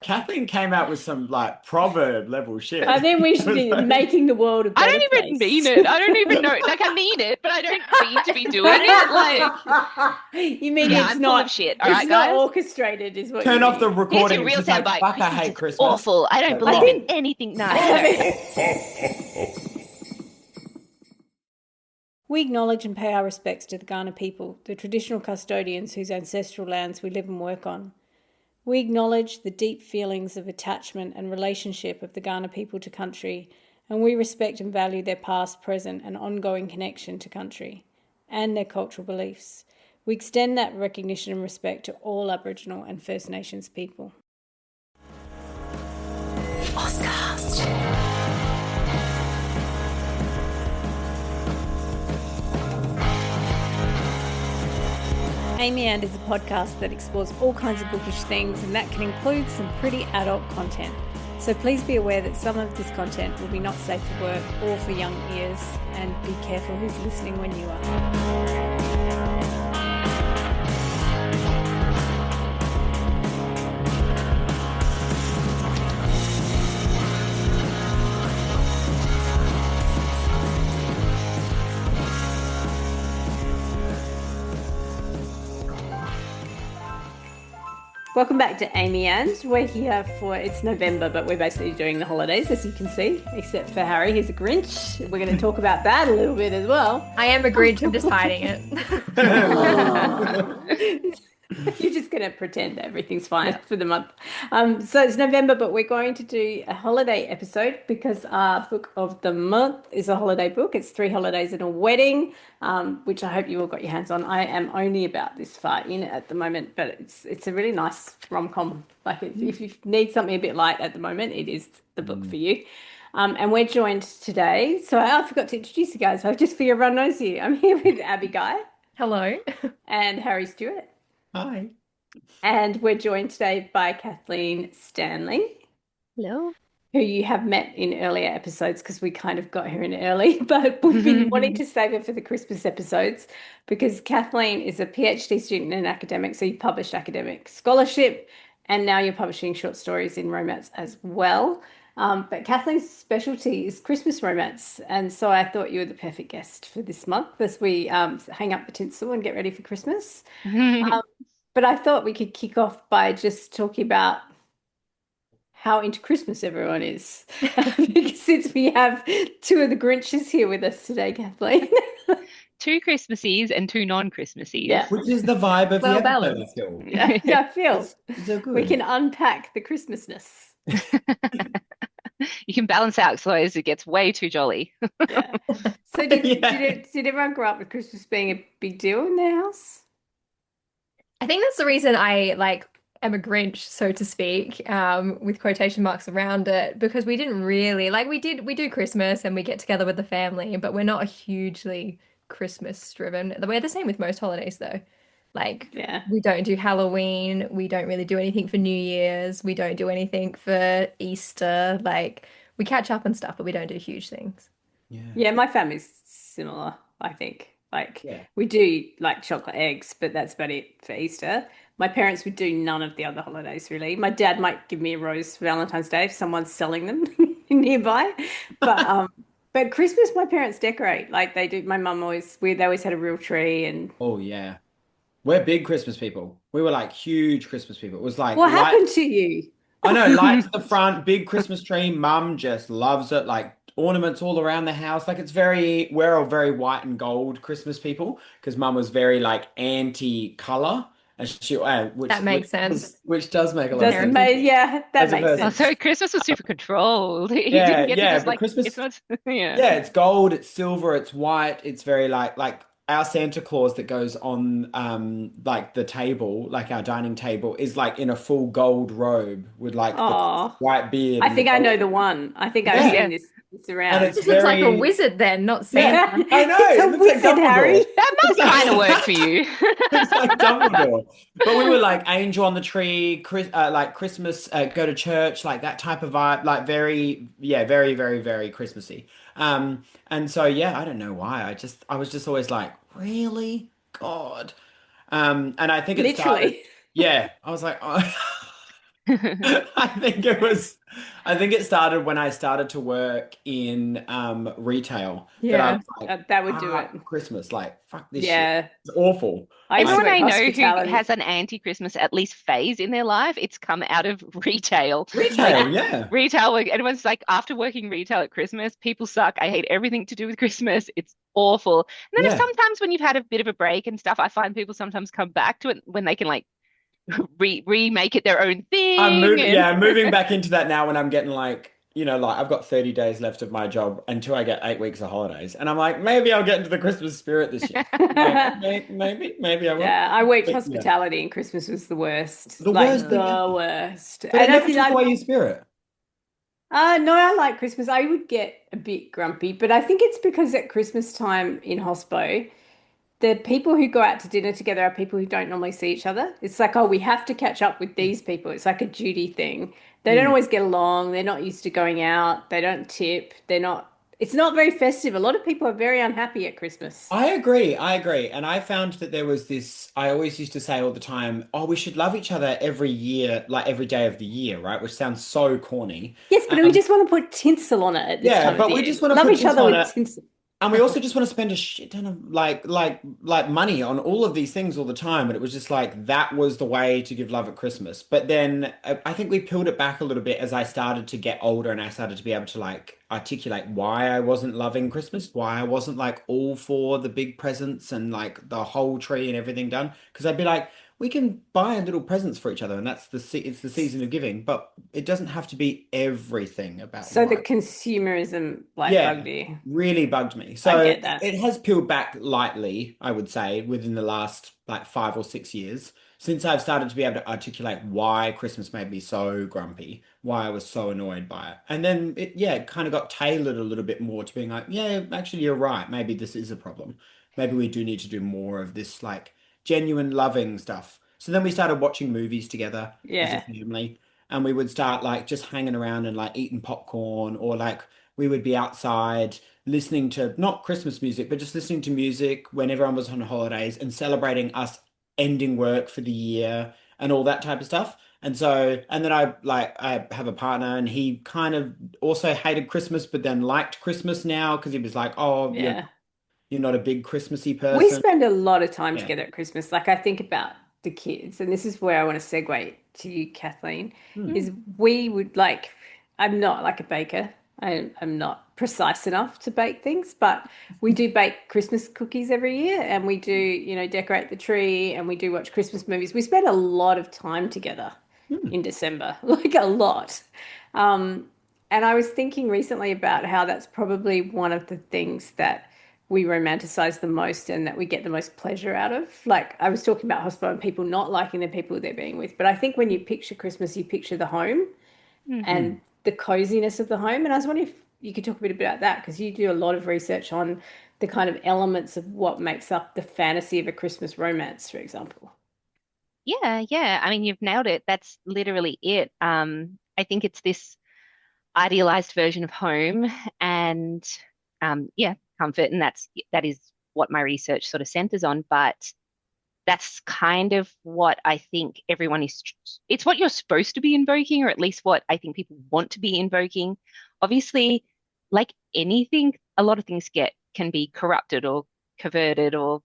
Kathleen came out with some like proverb level shit. I think we should be making the world a I better don't even place. mean it. I don't even know. Like, I mean it, but I don't mean to be doing it. Like, You mean yeah, it's I'm full not of shit. All right, it's not guys. orchestrated, is what Turn you off the mean. Here's recording your and real she's like, soundbite. fuck, I Christmas hate is Christmas. awful. I don't But believe wrong. in anything nice. We acknowledge and pay our respects to the Kaurna people, the traditional custodians whose ancestral lands we live and work on. We acknowledge the deep feelings of attachment and relationship of the Kaurna people to country, and we respect and value their past, present, and ongoing connection to country and their cultural beliefs. We extend that recognition and respect to all Aboriginal and First Nations people. Amy And is a podcast that explores all kinds of bookish things, and that can include some pretty adult content. So please be aware that some of this content will be not safe for work or for young ears, and be careful who's listening when you are. Welcome back to Amy And. We're here for, it's November, but we're basically doing the holidays, as you can see, except for Harry. He's a Grinch. We're going to talk about that a little bit as well. I am a Grinch. I'm just hiding it. You're just going to pretend that everything's fine for the month. So it's November, but we're going to do a holiday episode because our book of the month is a holiday book. It's 3 Holidays and a Wedding, which I hope you all got your hands on. I am only about this far in at the moment, but it's a really nice rom-com. Like if you need something a bit light at the moment, it is the book for you. And we're joined today. So I forgot to introduce you guys. So just for everyone knows you, I'm here with Abby Guy Hello. and Harry Stewart. Hi. And we're joined today by Kathleen Stanley, Hello. who you have met in earlier episodes because we kind of got her in early, but we've been wanting to save her for the Christmas episodes because Kathleen is a PhD student in academics, so you published academic scholarship, and now you're publishing short stories in romance as well. But Kathleen's specialty is Christmas romance, and so I thought you were the perfect guest for this month as we hang up the tinsel and get ready for Christmas. But I thought we could kick off by just talking about how into Christmas everyone is. Because since we have 2 of the Grinches here with us today, Kathleen. 2 Christmases and 2 non-Christmases. Yeah. Which is the vibe of Well the episode, I balanced. feel. Yeah, I feel So good. we can unpack the Christmasness. You can balance out, so otherwise it gets way too jolly. Yeah. So did everyone grow up with Christmas being a big deal in their house? I think that's the reason I am a Grinch, so to speak, with quotation marks around it, because we didn't really we do Christmas and we get together with the family, but we're not hugely Christmas driven. We're the same with most holidays though. Yeah. We don't do Halloween, we don't really do anything for New Year's, we don't do anything for Easter. We catch up and stuff, but we don't do huge things. Yeah, my family's similar, I think. Yeah. We do chocolate eggs, but that's about it for Easter. My parents would do none of the other holidays, really. My dad might give me a rose for Valentine's Day if someone's selling them nearby. But Christmas, my parents decorate like they do. My mum they always had a real tree and. Oh, yeah. We're big Christmas people. We were like huge Christmas people. It was like What happened to you? I know, lights at the front, big Christmas tree. Mum just loves it. Like ornaments all around the house. We're all very white and gold Christmas people because Mum was very anti-color. And That makes sense. Which does make a lot of sense. That As a makes person. Oh, sense. so Christmas was super controlled. You Yeah, didn't get yeah, to just but Christmas- it's not, yeah. Yeah, it's gold, it's silver, it's white. It's very like our Santa Claus that goes on the table, like our dining table, is in a full gold robe with the Aw. white beard. I and think the I know gold- the one. I think I've Yeah. seen this around. And it's This looks like a very- wizard then, not Yeah, Santa. I know. It's a it looks like wizard, Harry. Dumbledore. That must kind of work for you. It's like Dumbledore. But we were angel on the tree, Christmas, go to church, that type of vibe, very, very, very, very Christmassy. And so, I don't know why. I was just always really? God. And I think it started, Literally. yeah, I was like, oh. I think it started when I started to work in retail that I Yeah. was like, That would do it. Christmas, like fuck this shit. Yeah. It's awful. I used to Like Everyone work I know who hospitality. has an anti-Christmas at least phase in their life, it's come out of retail. Like retail, yeah. retail, like everyone's like, after working retail at Christmas, people suck. I hate everything to do with Christmas. It's awful. And then if Yeah. sometimes when you've had a bit of a break and stuff, I find people sometimes come back to it when they can like remake it their own thing. And I'm moving back into that now when I'm getting like, like I've got 30 days left of my job until I get 8 weeks of holidays. And I'm like, maybe I'll get into the Christmas spirit this year. Like, maybe I will. Yeah, I worked But yeah, hospitality and Christmas was the worst. the Like worst thing Mm. the ever. worst. But it And I never think took away your spirit. no, I like Christmas. I would get a bit grumpy, but I think it's because at Christmas time in hospo, the people who go out to dinner together are people who don't normally see each other. It's like, oh, we have to catch up with these people. It's like a duty thing. They don't Mm. always get along. They're not used to going out. They don't tip. It's not very festive. A lot of people are very unhappy at Christmas. I agree. I agree. And I found that there was this, I always used to say all the time, oh, we should love each other every year, like every day of the year, right? Which sounds so corny. Yes, but we Um, just want to put tinsel on it at this yeah, time of but the we year. just want to Love put each tinsel other on with it. tinsel. And we also just want to spend a shit ton of like money on all of these things all the time. And it was just like that was the way to give love at Christmas. But then I think we peeled it back a little bit as I started to get older and I started to be able to like articulate why I wasn't loving Christmas, why I wasn't like all for the big presents and like the whole tree and everything done. Because I'd be like, we can buy little presents for each other, and it's the season of giving, but it doesn't have to be everything about So the why. consumerism like bugged Yeah, you. really bugged me. I So get that. it has peeled back lightly, I would say, within the last like 5 or 6 years, since I've started to be able to articulate why Christmas made me so grumpy, why I was so annoyed by it. And then it kind of got tailored a little bit more to being like, yeah, actually, you're right. Maybe this is a problem. Maybe we do need to do more of this like genuine loving stuff. So then we started watching movies together as a Yeah. family, and we would start like just hanging around and like eating popcorn or like we would be outside listening to not Christmas music, but just listening to music when everyone was on holidays and celebrating us ending work for the year and all that type of stuff. And so, and then I have a partner and he kind of also hated Christmas, but then liked Christmas now because he was like, oh, Yeah. you're not a big Christmassy We person. spend a lot of time Yeah. together at Christmas. Like I think about the kids, and this is where I want to segue to you, Kathleen, Hmm. is we would like, I'm not like a baker. I'm not precise enough to bake things, but we do bake Christmas cookies every year and we do, decorate the tree and we do watch Christmas movies. We spend a lot of time together Hmm. in December, like a lot. Um, and I was thinking recently about how that's probably one of the things that we romanticize the most and that we get the most pleasure out of. Like I was talking about hospital and people not liking the people they're being with, but I think when you picture Christmas, you picture the home Mhm. and the coziness of the home. And I was wondering if you could talk a bit about that because you do a lot of research on the kind of elements of what makes up the fantasy of a Christmas romance, for example. Yeah, yeah. I mean, you've nailed it. That's literally it. I think it's this idealized version of home and yeah, comfort, and that is what my research sort of centers on. But that's kind of what I think everyone is. It's what you're supposed to be invoking, or at least what I think people want to be invoking. Obviously, like anything, a lot of things get can be corrupted or perverted or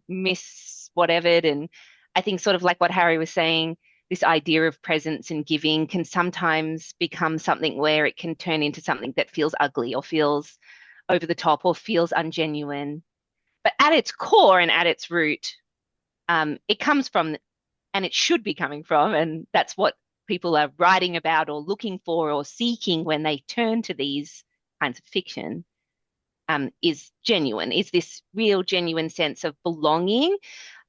miss whatevered. And I think sort of like what Harry was saying, this idea of presence and giving can sometimes become something where it can turn into something that feels ugly or feels over the top or feels ungenuine. But at its core and at its root, it comes from, and it should be coming from, and that's what people are writing about or looking for or seeking when they turn to these kinds of fiction, is genuine, is this real, genuine sense of belonging.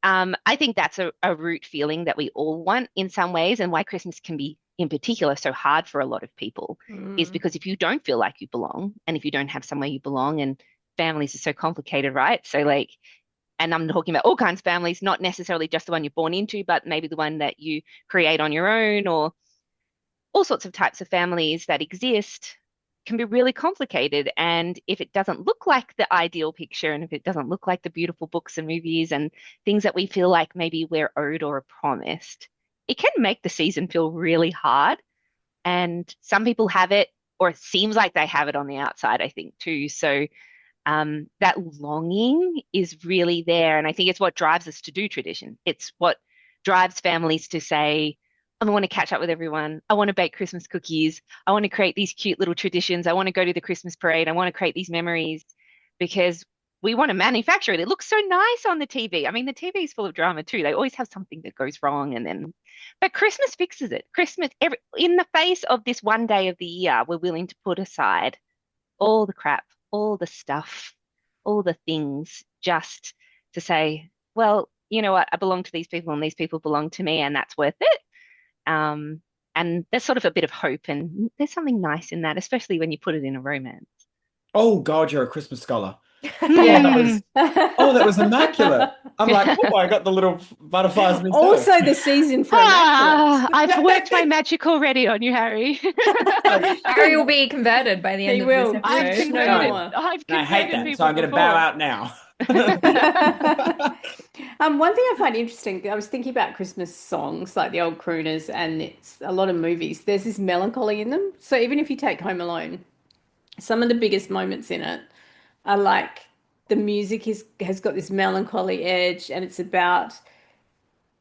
I think that's a root feeling that we all want in some ways, and why Christmas can be, in particular, so hard for a lot of people is Mm. because if you don't feel like you belong, and if you don't have somewhere you belong, and families are so complicated, right? So, like, and I'm talking about all kinds of families, not necessarily just the one you're born into, but maybe the one that you create on your own, or all sorts of types of families that exist can be really complicated. And if it doesn't look like the ideal picture, and if it doesn't look like the beautiful books and movies and things that we feel like maybe we're owed or are promised, it can make the season feel really hard. And some people have it, or it seems like they have it on the outside, I think, too. So that longing is really there. And I think it's what drives us to do tradition. It's what drives families to say, I want to catch up with everyone. I want to bake Christmas cookies. I want to create these cute little traditions. I want to go to the Christmas parade. I want to create these memories because we want to manufacture it. It looks so nice on the TV. I mean, the TV is full of drama too. They always have something that goes wrong and then, but Christmas fixes it. Christmas, in the face of this one day of the year, we're willing to put aside all the crap, all the stuff, all the things just to say, well, you know what? I belong to these people and these people belong to me, and that's worth it. And there's sort of a bit of hope, and there's something nice in that, especially when you put it in a romance. Oh God, you're a Christmas scholar. Oh, that Hmm. was that was immaculate. I'm like, oh, I got the little butterflies myself. Also the season for immaculate. I've worked my magic already on you, Harry. Harry will be converted by the end He of this will. I've Preach episode. no converted. more. I've I hate converted that, so people I'm going to bow before. out now. One thing I find interesting, I was thinking about Christmas songs, like the old crooners, and it's a lot of movies. There's this melancholy in them. So even if you take Home Alone, some of the biggest moments in it are like the music has got this melancholy edge, and it's about,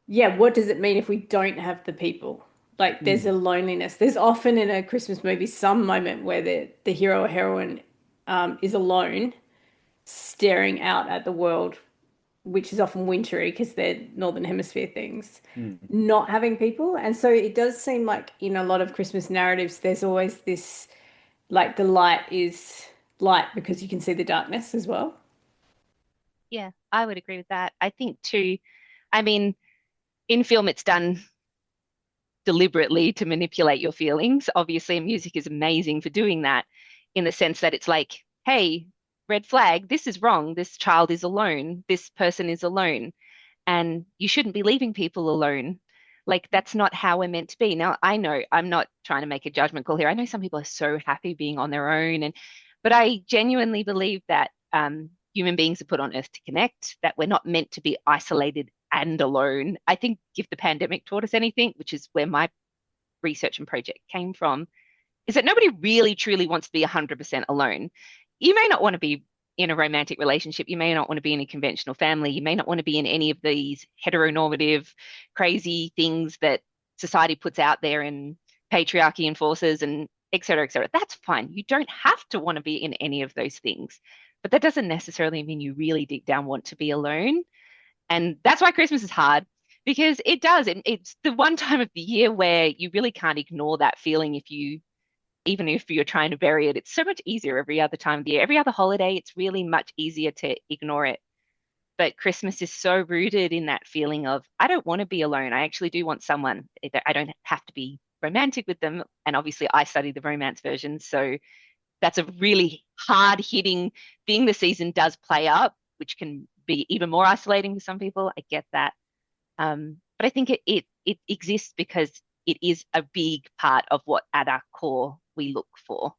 yeah, what does it mean if we don't have the people? Like there's a Mm. loneliness. There's often in a Christmas movie some moment where the hero or heroine is alone, staring out at the world, which is often wintry because they're Northern Hemisphere things, Mm. not having people. And so it does seem like in a lot of Christmas narratives, there's always this, like the light is light because you can see the darkness as well. Yeah, I would agree with that. I think too, I mean, in film, it's done deliberately to manipulate your feelings. Obviously, music is amazing for doing that in the sense that it's like, hey, red flag, this is wrong. This child is alone. This person is alone. And you shouldn't be leaving people alone. Like, that's not how we're meant to be. Now, I know I'm not trying to make a judgment call here. I know some people are so happy being on their own. But I genuinely believe that human beings are put on earth to connect, that we're not meant to be isolated and alone. I think if the pandemic taught us anything, which is where my research and project came from, is that nobody really truly wants to be 100% alone. You may not want to be in a romantic relationship. You may not want to be in a conventional family. You may not want to be in any of these heteronormative, crazy things that society puts out there and patriarchy enforces and et cetera, et cetera. That's fine. You don't have to want to be in any of those things. But that doesn't necessarily mean you really deep down want to be alone. And that's why Christmas is hard because it does. It's the one time of the year where you really can't ignore that feeling even if you're trying to bury it. It's so much easier every other time of the year. Every other holiday, it's really much easier to ignore it. But Christmas is so rooted in that feeling of, I don't want to be alone. I actually do want someone. I don't have to be romantic with them. And obviously, I study the romance version. So that's a really hard hitting thing. The season does play up, which can be even more isolating for some people. I get that. But I think it exists because it is a big part of what at our core we look for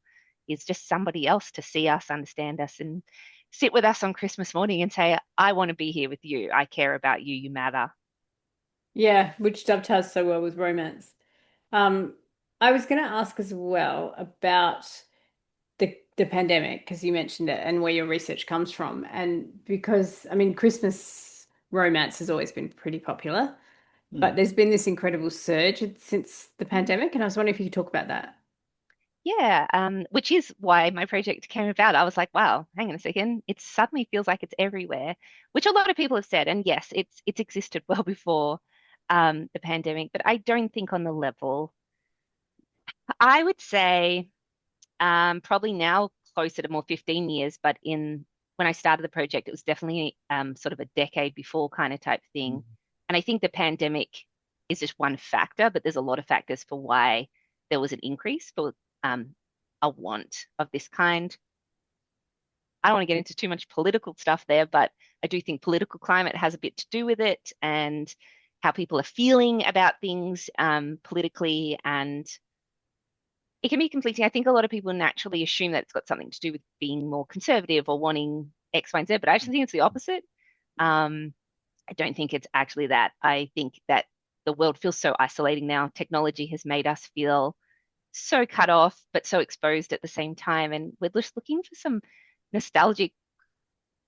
is just somebody else to see us, understand us, and sit with us on Christmas morning and say, I want to be here with you. I care about you. You matter. Yeah, which dovetails so well with romance. Um, I was going to ask as well about the pandemic because you mentioned it and where your research comes from. And because I mean Christmas romance has always been pretty popular, but Mm. there's been this incredible surge since the pandemic, and I was wondering if you could talk about that. Yeah, which is why my project came about. I was like, wow, hang on a second. It suddenly feels like it's everywhere, which a lot of people have said. And yes, it's existed well before the pandemic, but I don't think on the level. I would say probably now closer to more 15 years, but in when I started the project, it was definitely sort of a decade before kind of type thing. And I think the pandemic is just one factor, but there's a lot of factors for why there was an increase for um, a want of this kind. I don't want to get into too much political stuff there, but I do think political climate has a bit to do with it and how people are feeling about things politically. And it can be conflicting. I think a lot of people naturally assume that it's got something to do with being more conservative or wanting X, Y, and Z, but I actually think it's the opposite. I don't think it's actually that. I think that the world feels so isolating now. Technology has made us feel so cut off, but so exposed at the same time. And we're just looking for some nostalgic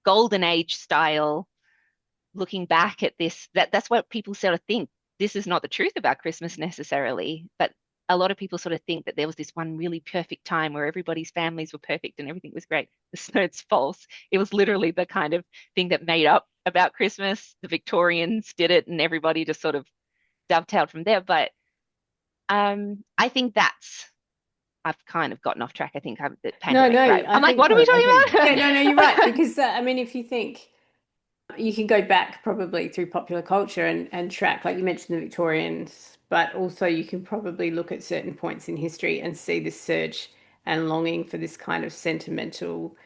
golden age style looking back at this. That's what people sort of think. This is not the truth about Christmas necessarily, but a lot of people sort of think that there was this one really perfect time where everybody's families were perfect and everything was great. It's false. It was literally the kind of thing that made up about Christmas. The Victorians did it and everybody just sort of dovetailed from there. But I think I've kind of gotten off track. I think I'm the No, pandemic, no, right? I'm I like, think what are we talking yeah, about? no, you're right. Because I mean, if you think you can go back probably through popular culture and track, like you mentioned, the Victorians, but also you can probably look at certain points in history and see this surge and longing for this kind of sentimental,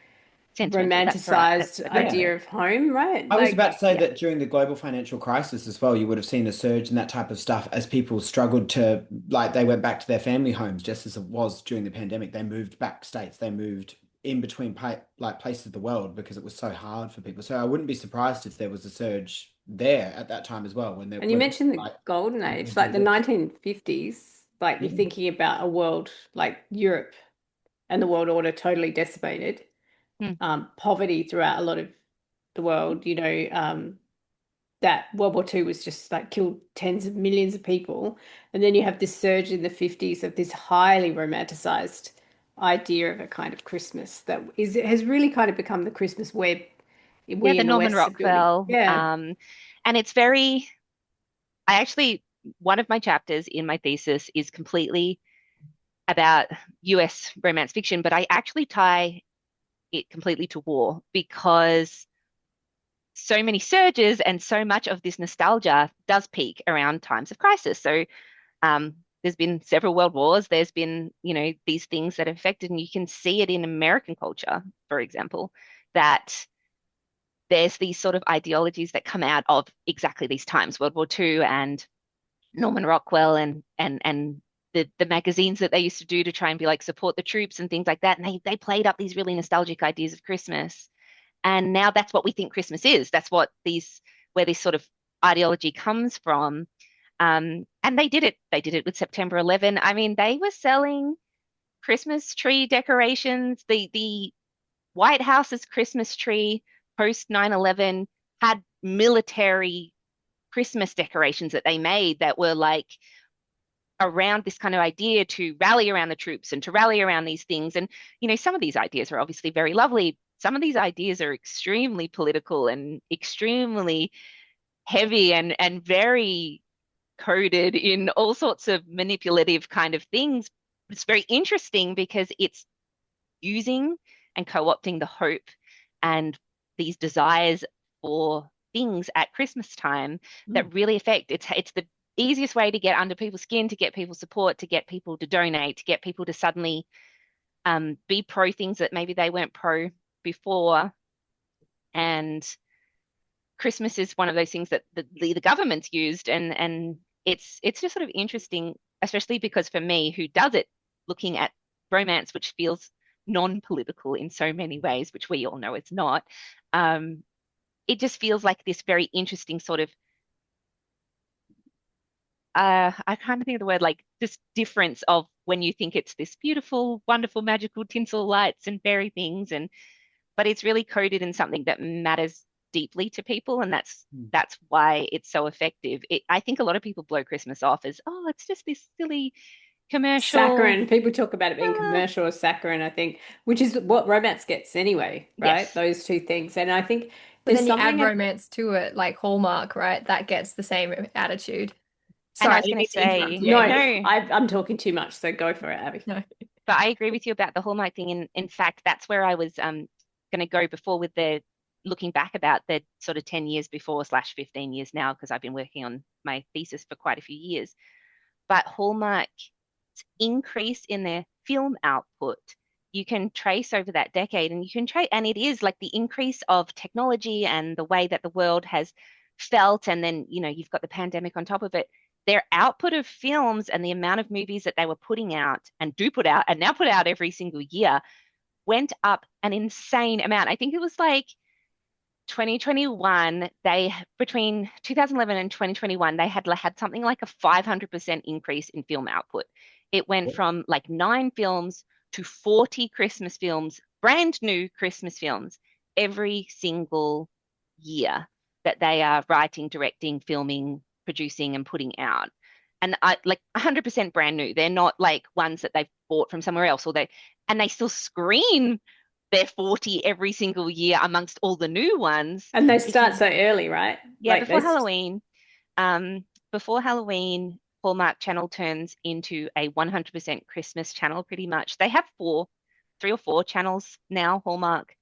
Sentimental, that's right. That's romanticized a great Yeah. word. idea of home, right? I was Like, about to say Yeah. that during the global financial crisis as well, you would have seen a surge in that type of stuff as people struggled to, like, they went back to their family homes just as it was during the pandemic. They moved back states, they moved in between like places of the world because it was so hard for people. So I wouldn't be surprised if there was a surge there at that time as well when and you when mentioned the like golden people age, had to like the leave. 1950s, like you're Yeah. thinking about a world like Europe and the world order totally decimated, Hmm. poverty throughout a lot of the world, that World War II was just like killed tens of millions of people. And then you have this surge in the 50s of this highly romanticized idea of a kind of Christmas that has really kind of become the Christmas web Yeah, we the in the Norman West are building. Rockwell. Yeah. And it's very, I actually, one of my chapters in my thesis is completely about US romance fiction, but I actually tie it completely to war because so many surges and so much of this nostalgia does peak around times of crisis. So there's been several world wars. There's been, these things that have affected, and you can see it in American culture, for example, that there's these sort of ideologies that come out of exactly these times, World War II and Norman Rockwell and the magazines that they used to do to try and be like support the troops and things like that. And they played up these really nostalgic ideas of Christmas. And now that's what we think Christmas is. That's what where this sort of ideology comes from. And they did it. They did it with September 11. I mean, they were selling Christmas tree decorations. The White House's Christmas tree post 9/11 had military Christmas decorations that they made that were like around this kind of idea to rally around the troops and to rally around these things. And, some of these ideas are obviously very lovely. Some of these ideas are extremely political and extremely heavy and very coded in all sorts of manipulative kind of things. It's very interesting because it's using and co-opting the hope and these desires for things at Christmas time that really affect it's the easiest way to get under people's skin, to get people support, to get people to donate, to get people to suddenly be pro things that maybe they weren't pro before. And Christmas is one of those things that the government's used, and it's just sort of interesting, especially because for me, who does it, looking at romance, which feels non-political in so many ways, which we all know it's not. It just feels like this very interesting sort of I kind of think of the word like this difference of when you think it's this beautiful, wonderful, magical tinsel lights and fairy things, but it's really coded in something that matters deeply to people, and that's why it's so effective. I think a lot of people blow Christmas off as, oh, it's just this silly commercial. Saccharine. People talk about it being commercial or saccharine, I think, which is what romance gets anyway, right? Yes. Those two things. And I think But there's then you add something, romance to it, like Hallmark, right? That gets the same attitude. And Sorry, I I was didn't going mean to to interrupt say, you, no, Amy. no, I'm talking too much, so go for it, Abby. No. but I agree with you about the Hallmark thing. In fact, that's where I was going to go before with the looking back about the sort of 10 years before slash 15 years now, because I've been working on my thesis for quite a few years. But Hallmark's increase in their film output, you can trace over that decade, and you can trace, and it is like the increase of technology and the way that the world has felt. And then, you've got the pandemic on top of it. Their output of films and the amount of movies that they were putting out and do put out and now put out every single year went up an insane amount. I think it was like 2021, they between 2011 and 2021, they had something like a 500% increase in film output. It went from like 9 films to 40 Christmas films, brand new Christmas films, every single year that they are writing, directing, filming, producing, and putting out. And I like 100% brand new. They're not like ones that they've bought from somewhere else, and they still screen their 40 every single year amongst all the new ones. And they start Because so early, right? yeah, Like they, um, before Halloween, Hallmark Channel turns into a 100% Christmas channel pretty much. They have 3 or 4 channels now, Hallmark,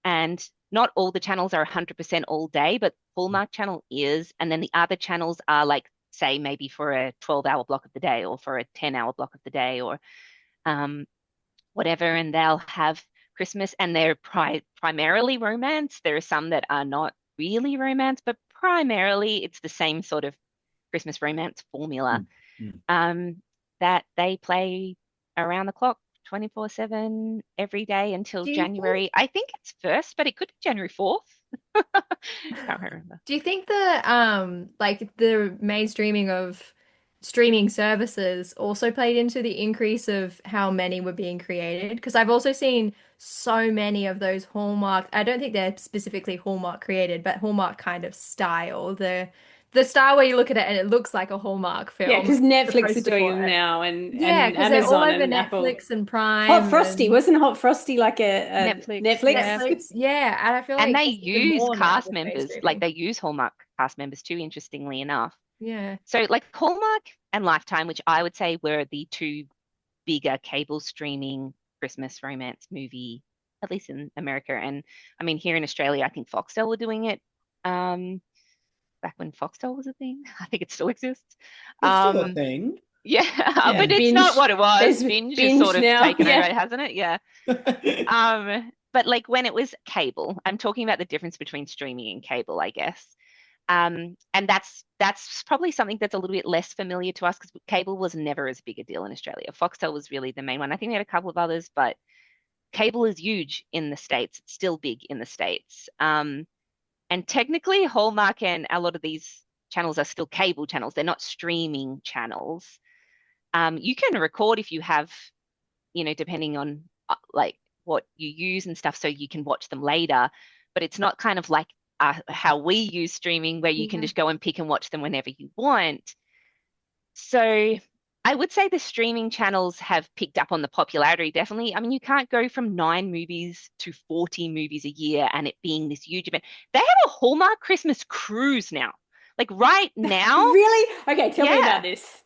and not all the channels are 100% all day, but Hallmark Channel is, and then the other channels are like, say, maybe for a 12-hour block of the day or for a 10-hour block of the day or um, whatever, and they'll have Christmas, and they're primarily romance. There are some that are not really romance, but primarily it's the same sort of Christmas romance formula Mm, mm. that they play around the clock, 24/7, every day until Do you think January. I think it's first, but it could be January 4th. Can't remember. Do you think the mainstreaming of streaming services also played into the increase of how many were being created? Because I've also seen so many of those Hallmark, I don't think they're specifically Hallmark created, but Hallmark kind of style. The style where you look at it and it looks like a Hallmark yeah, film, because the Netflix are poster doing for them it. now, and Yeah, because they're all Amazon over and Apple. Netflix and Hot Prime Frosty, and wasn't Hot Frosty like a Netflix, Netflix? yeah. Netflix. Yeah, and I feel And like they it's even use more now cast with members, like mainstreaming. they use Hallmark cast members too, interestingly enough. Yeah. So, like Hallmark and Lifetime, which I would say were the two bigger cable streaming Christmas romance movie, at least in America. And I mean, here in Australia, I think Foxtel were doing it um, back when Foxtel was a thing. I think it still exists. It's still a Um, thing. yeah, but And Yeah. it's not binge. what it was. There's Binge has binge sort of now. taken over, Yeah. hasn't it? Yeah. But like when it was cable, I'm talking about the difference between streaming and cable, I guess. And that's probably something that's a little bit less familiar to us because cable was never as big a deal in Australia. Foxtel was really the main one. I think we had a couple of others, but cable is huge in the States. It's still big in the States. And technically, Hallmark and a lot of these channels are still cable channels. They're not streaming channels. You can record if you have, depending on like what you use and stuff, so you can watch them later. But it's not kind of like how we use streaming, where you can Yeah. just go and pick and watch them whenever you want. So I would say the streaming channels have picked up on the popularity, definitely. I mean, you can't go from 9 movies to 40 movies a year and it being this huge event. They have a Hallmark Christmas cruise now. Like right now, Really? Okay, tell me yeah, about this.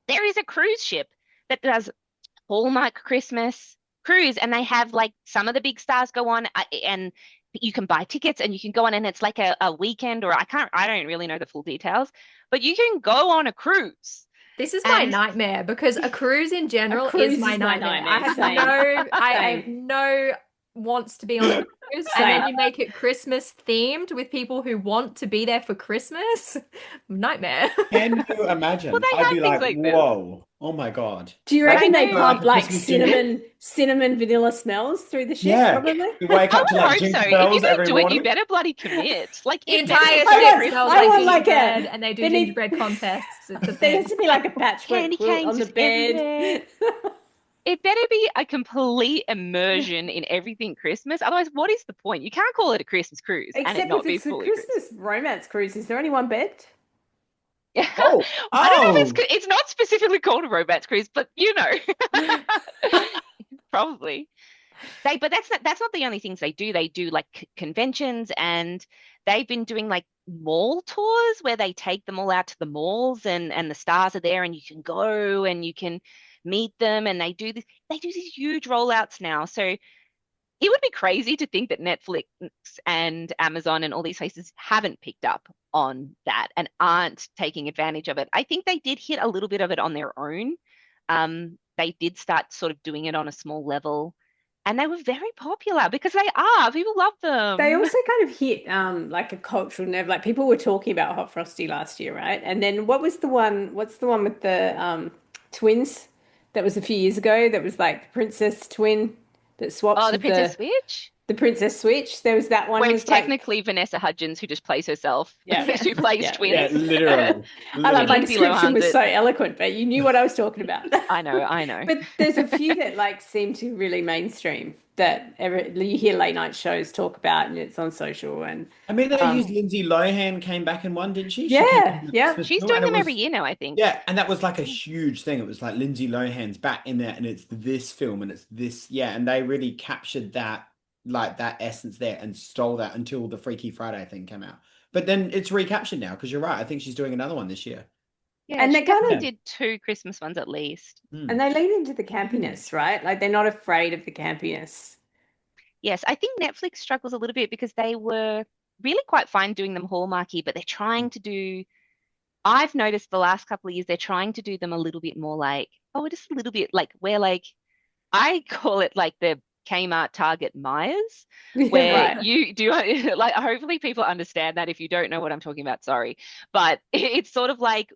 there is a cruise ship that does Hallmark Christmas cruise, and they have like some of the big stars go on, and you can buy tickets and you can go on, and it's like a weekend, or I don't really know the full details, but you can go on a cruise. This is my And nightmare because a cruise in A general is cruise my is my nightmare. I nightmare. have Same. I have Same. no wants to be on a cruise, and then Same. you make it Christmas themed with people who want to be there for Christmas. Nightmare. Can you well, imagine? they I'd have be things like, like this. whoa, oh my God. Do you But Like, I reckon they go know, like pump a like Christmas dinner. cinnamon vanilla smells through the ship, Yeah. probably? We wake I up to would like hope so. jingle If you're bells going to every do it, you morning. better bloody commit. Like, The it better entire be ship a smells Christmas I like want theme. like gingerbread, a and they do there need gingerbread contests. It's a there has thing. to be like a patchwork Candy quilt canes on the just bed. everywhere. It better be a complete immersion in everything Christmas. Otherwise, what is the point? You can't call it a Christmas cruise and it Except if not be it's a fully Christmas. Christmas romance cruise. Is there only one bed? Yeah. Oh, I don't know if oh. it's not specifically called a romance cruise, but probably. But that's not the only things they do. They do like conventions, and they've been doing like mall tours where they take them all out to the malls, and the stars are there and you can go and you can meet them, and they do these huge rollouts now. So it would be crazy to think that Netflix and Amazon and all these places haven't picked up on that and aren't taking advantage of it. I think they did hit a little bit of it on their own. They did start sort of doing it on a small level, and they were very popular because they are. People love They them. also kind of hit like a cultural nerve. Like people were talking about Hot Frosty last year, right? And then what was the one? What's the one with the twins? That was a few years ago. That was like the princess twin that swaps Oh, the with Princess Switch? the The Princess Switch. There was that one Where it's was like, technically Vanessa Hudgens who just plays herself, yeah, who plays yeah. Yeah, twins. literally. I like And my Literally. Lindsay description Lohan's was it. so eloquent, but you knew what I was talking about. I know, I know. But there's a few that like seem to really mainstream that you hear late night shows talk about, and it's on social and I mean, they used um, Lindsay Lohan came back in one, didn't she? She came yeah, in the yeah. Christmas She's film, doing and it them every was year now, I think. yeah, and that was like a huge thing. It was like Lindsay Lohan's back in there, and it's this film, and it's this, yeah, and they really captured that, like that essence there, and stole that until the Freaky Friday thing came out. But then it's recaptured now because you're right. I think she's doing another one this year. Yeah, And she they're kind definitely of Yeah. did two Christmas ones at least. and Mm. they lean into the campiness, right? Like they're not afraid of the campiness. Yes, I think Netflix struggles a little bit because they were really quite fine doing them Hallmarky, but they're trying to do, I've noticed the last couple of years, they're trying to do them a little bit more like, oh, just a little bit like where like I call it like the Kmart Target Myers, Yeah, where right. you do like hopefully people understand that. If you don't know what I'm talking about, sorry. But it's sort of like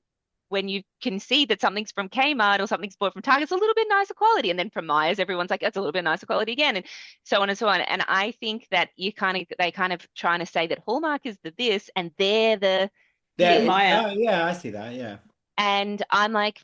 when you can see that something's from Kmart or something's bought from Target, it's a little bit nicer quality. And then from Myers, everyone's like, it's a little bit nicer quality again, and so on and so on. And I think that they kind of trying to say that Hallmark is the this and they're the The Yeah, this. Maya. oh, yeah, I see that. Yeah. And I'm like,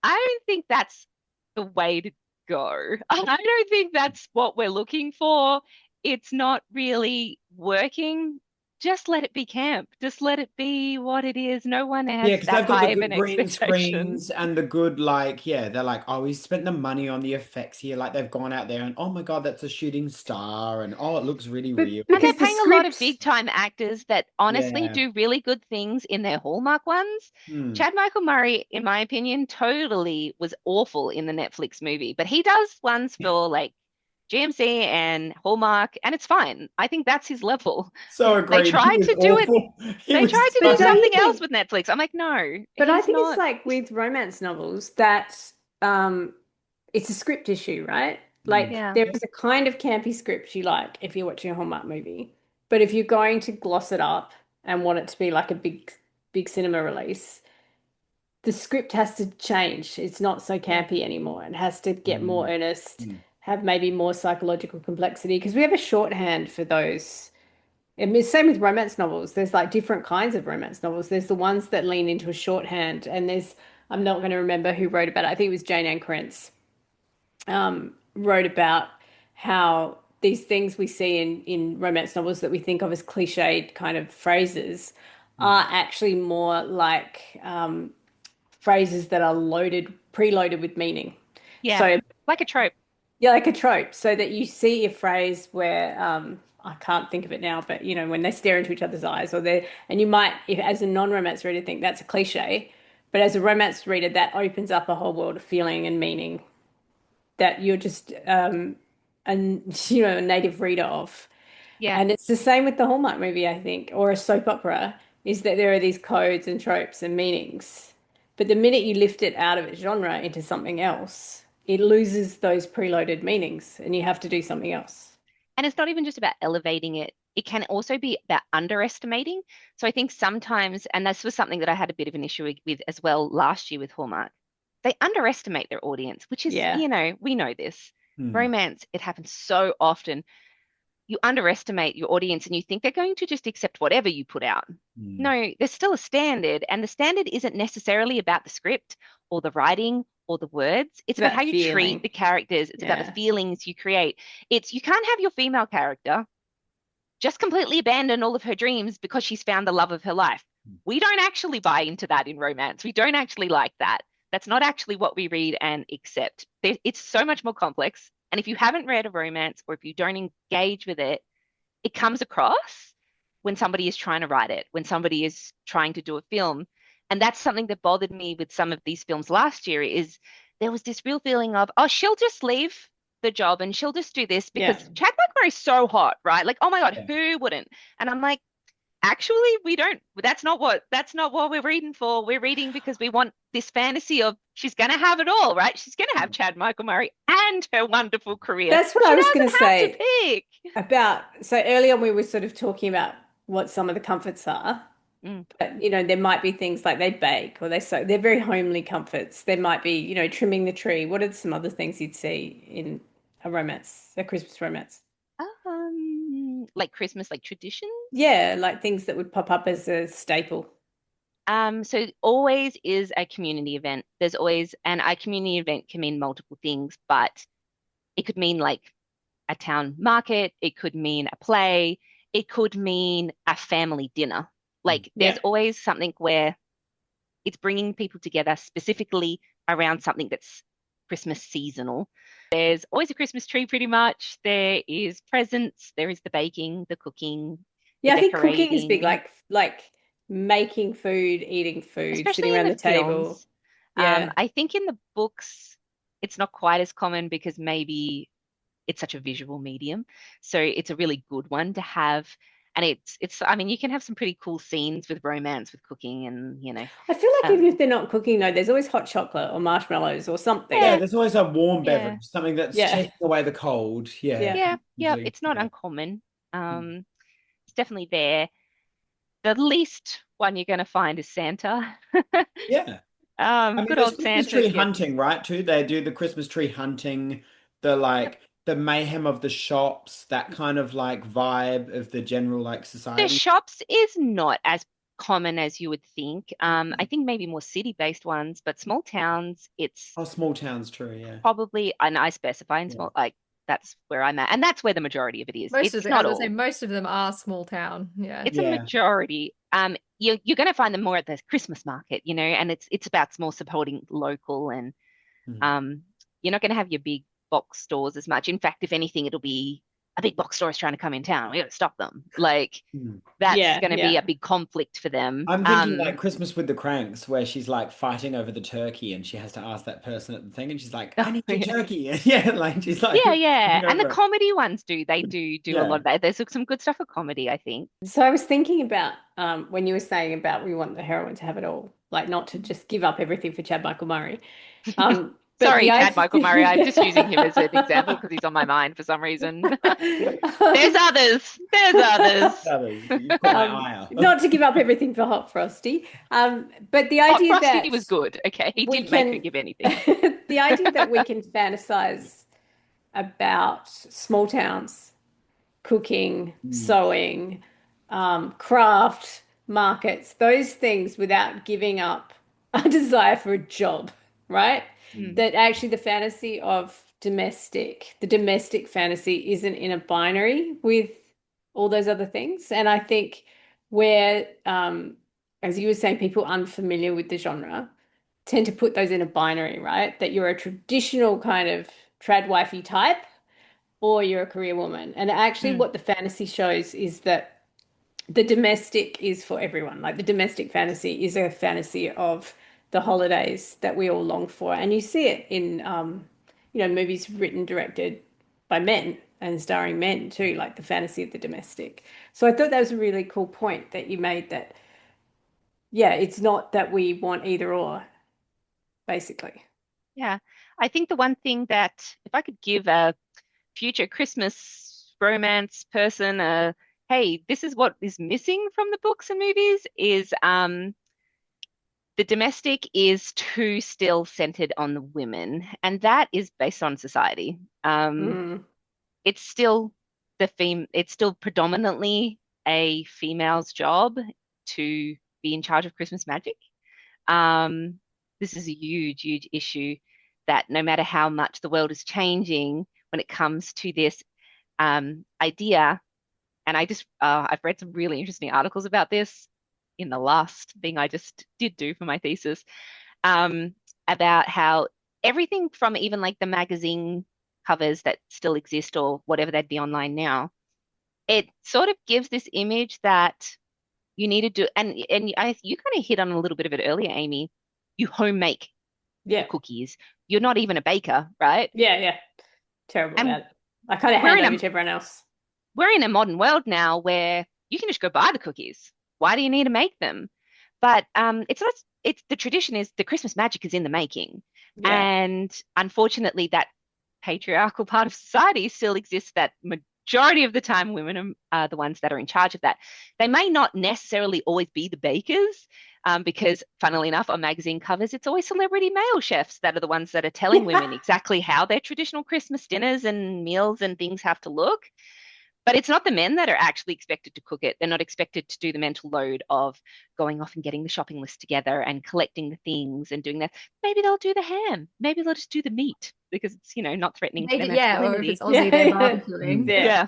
I don't think that's the way to go. I don't think that's what we're looking for. It's not really working. Just let it be camp. Just let it be what it is. No one Yeah, has because that they've got the high of good an green expectation. screens and the good, like, yeah, they're like, oh, we spent the money on the effects here. Like, they've gone out there and, oh my God, that's a shooting star. And, oh, it looks really But real. And they're because the paying a lot of script, big time actors that honestly Yeah. do really good things in their Hallmark ones. Hmm. Chad Michael Murray, in my opinion, totally was awful in the Netflix movie, but he does ones for like GMC and Hallmark, and it's fine. I think that's his level. So They agreed. He tried was to do it, awful. He they was tried to but do so. don't you something else think? with Netflix. I'm like, no, But I he's think it's not. like with romance novels that um, it's a script issue, right? Hmm. Like Yeah. there is a kind of campy script you like if you're watching a Hallmark movie, but if you're going to gloss it up and want it to be like a big cinema release, the script has to change. It's not so Yeah. campy anymore. It has to get more Hmm. earnest, Hmm. have maybe more psychological complexity because we have a shorthand for those. I mean, same with romance novels. There's like different kinds of romance novels. There's the ones that lean into a shorthand, and I'm not going to remember who wrote about it. I think it was Jane Ann Krentz wrote about how these things we see in romance novels that we think of as cliched kind of phrases Hmm. are actually more like phrases that are preloaded with meaning. Yeah. So Like a trope. yeah, like a trope, so that you see a phrase where I can't think of it now, but you know, when they stare into each other's eyes, or they and you might, if, as a non-romance reader, think that's a cliche, but as a romance reader, that opens up a whole world of feeling and meaning that you're just a a native reader of. Yeah. And it's the same with the Hallmark movie, I think, or a soap opera, is that there are these codes and tropes and meanings. But the minute you lift it out of its genre into something else, it loses those preloaded meanings and you have to do something else. And it's not even just about elevating it. It can also be about underestimating. So I think sometimes, and this was something that I had a bit of an issue with as well last year with Hallmark, they underestimate their audience, which is, Yeah. we know this. Hmm. Romance, it happens so often. You underestimate your audience and you think they're going to just accept whatever you put out. Hmm. No, there's still a standard, and the standard isn't necessarily about the script or the writing or the words. It's It's about how about you treat feeling. the characters. It's about the Yeah. feelings you create. You can't have your female character just completely abandon all of her dreams because she's found the love of her life. We don't actually buy into that in romance. We don't actually like that. That's not actually what we read and accept. It's so much more complex. And if you haven't read a romance or if you don't engage with it, it comes across when somebody is trying to write it, when somebody is trying to do a film. And that's something that bothered me with some of these films last year is there was this real feeling of, oh, she'll just leave the job and she'll just do this because Yeah. Chad McMurray's so hot, right? Like, oh my God, Yeah. who wouldn't? And I'm like, actually, we don't, that's not what we're reading for. We're reading because we want this fantasy of she's gonna have it all, right? She's gonna have Chad Michael Murray and her wonderful career. That's what She I was going doesn't to have to say pick. about. So early on, we were sort of talking about what some of the comforts are. Mm. But, there might be things like they bake or they're very homely comforts. There might be, trimming the tree. What are some other things you'd see in a romance, a Christmas romance? like Christmas, like traditions? Yeah, like things that would pop up as a staple. So always is a community event. There's always, and a community event can mean multiple things, but it could mean like a town market, it could mean a play, it could mean a family dinner. Like there's Yeah. always something where it's bringing people together specifically around something that's Christmas seasonal. There's always a Christmas tree pretty much. There is presents, there is the baking, the cooking, the Yeah, I think cooking is big, decorating, like making food, eating food, sitting especially in around the the table. films. Yeah. I think in the books, it's not quite as common because maybe it's such a visual medium. So it's a really good one to have. And I mean, you can have some pretty cool scenes with romance, with cooking and, I feel like even if um, they're not cooking though, there's always hot chocolate or marshmallows or something. Yeah, yeah, there's always a warm yeah, beverage, something that's Yeah. chasing away the cold. Yeah, Yeah. yeah. usually. It's not Yeah. uncommon. Mm. It's definitely there. The least one you're going to find is Santa. Yeah. I mean, Good there's old Christmas Santa tree gets, hunting, right? Too. They do the Christmas tree hunting, the yep. like the mayhem of the shops, that kind of like vibe of the general like The society. shops is not as common as you would think. I think maybe more city-based ones, but small towns, it's Oh, small towns, true. Yeah. probably, and I specify in Yeah. small, like that's where I'm at, and that's where the majority of it is. Most of It's the, I not was gonna say all. most of them are small town. Yeah. It's a Yeah. majority. You're going to find them more at the Christmas market, and it's about more supporting local, and Mm. um, you're not going to have your big box stores as much. In fact, if anything, it'll be a big box store is trying to come in town. We got to stop them. Like Mm. that's Yeah. going to be Yeah. a big conflict for them. I'm thinking like Christmas with the Cranks, where she's like fighting over the turkey and she has to ask that person at the thing, and she's like, I Oh, need your yeah. turkey. Yeah, like she's like, Yeah, yeah. fighting And the over it. comedy ones they do a lot Yeah. of that. There's some good stuff for comedy, I think. So I was thinking about when you were saying about we want the heroine to have it all, like not to just give up everything for Chad Michael Murray. But Sorry, the Chad Michael Murray. I'm just using him as an example idea. because he's on my mind for some reason. There's others. There's others. You've caught my eye out. Not to give up everything for Hot Frosty. But the Hot idea Frosty that was good. Okay, he we did make her can, give anything. the idea that we can fantasize about small towns, cooking, Mm. sewing, craft, markets, those things without giving up a desire for a job, right? Mm. That actually the domestic fantasy isn't in a binary with all those other things. And I think where, as you were saying, people unfamiliar with the genre tend to put those in a binary, right? That you're a traditional kind of trad wifey type or you're a career woman. And actually, Mm. what the fantasy shows is that the domestic is for everyone. Like the domestic fantasy is a fantasy of the holidays that we all long for. And you see it in, movies written, directed by men and starring men too, like the fantasy of the domestic. So I thought that was a really cool point that you made that, yeah, it's not that we want either or, basically. Yeah, I think the one thing that if I could give a future Christmas romance person hey, this is what is missing from the books and movies is the domestic is too still centered on the women, and that is based on society. Mm, It's still it's still predominantly a female's job to be in charge of Christmas magic. Um, this is a huge, huge issue that no matter how much the world is changing when it comes to this idea, and I've read some really interesting articles about this in the last thing I just did do for my thesis, um, about how everything from even like the magazine covers that still exist or whatever they'd be online now, it sort of gives this image that you need to do, you kind of hit on a little bit of it earlier, Amy. You home make yeah. your cookies. You're not even a baker, right? Yeah, yeah. Terrible And about it. I kind of we're hand in over a to everyone else. we're in a modern world now where you can just go buy the cookies. Why do you need to make them? But it's not. It's the tradition is the Christmas magic is in the making, Yeah. and unfortunately, that patriarchal part of society still exists. That majority of the time, women are the ones that are in charge of that. They may not necessarily always be the bakers, because, funnily enough, on magazine covers, it's always celebrity male chefs that are the ones that are telling women exactly how their traditional Christmas dinners and meals and things have to look. But it's not the men that are actually expected to cook it. They're not expected to do the mental load of going off and getting the shopping list together and collecting the things and doing that. Maybe they'll do the ham. Maybe they'll just do the meat because it's, not threatening to their Or if masculinity. it's Aussie, they're Yeah. barbecuing. Yeah.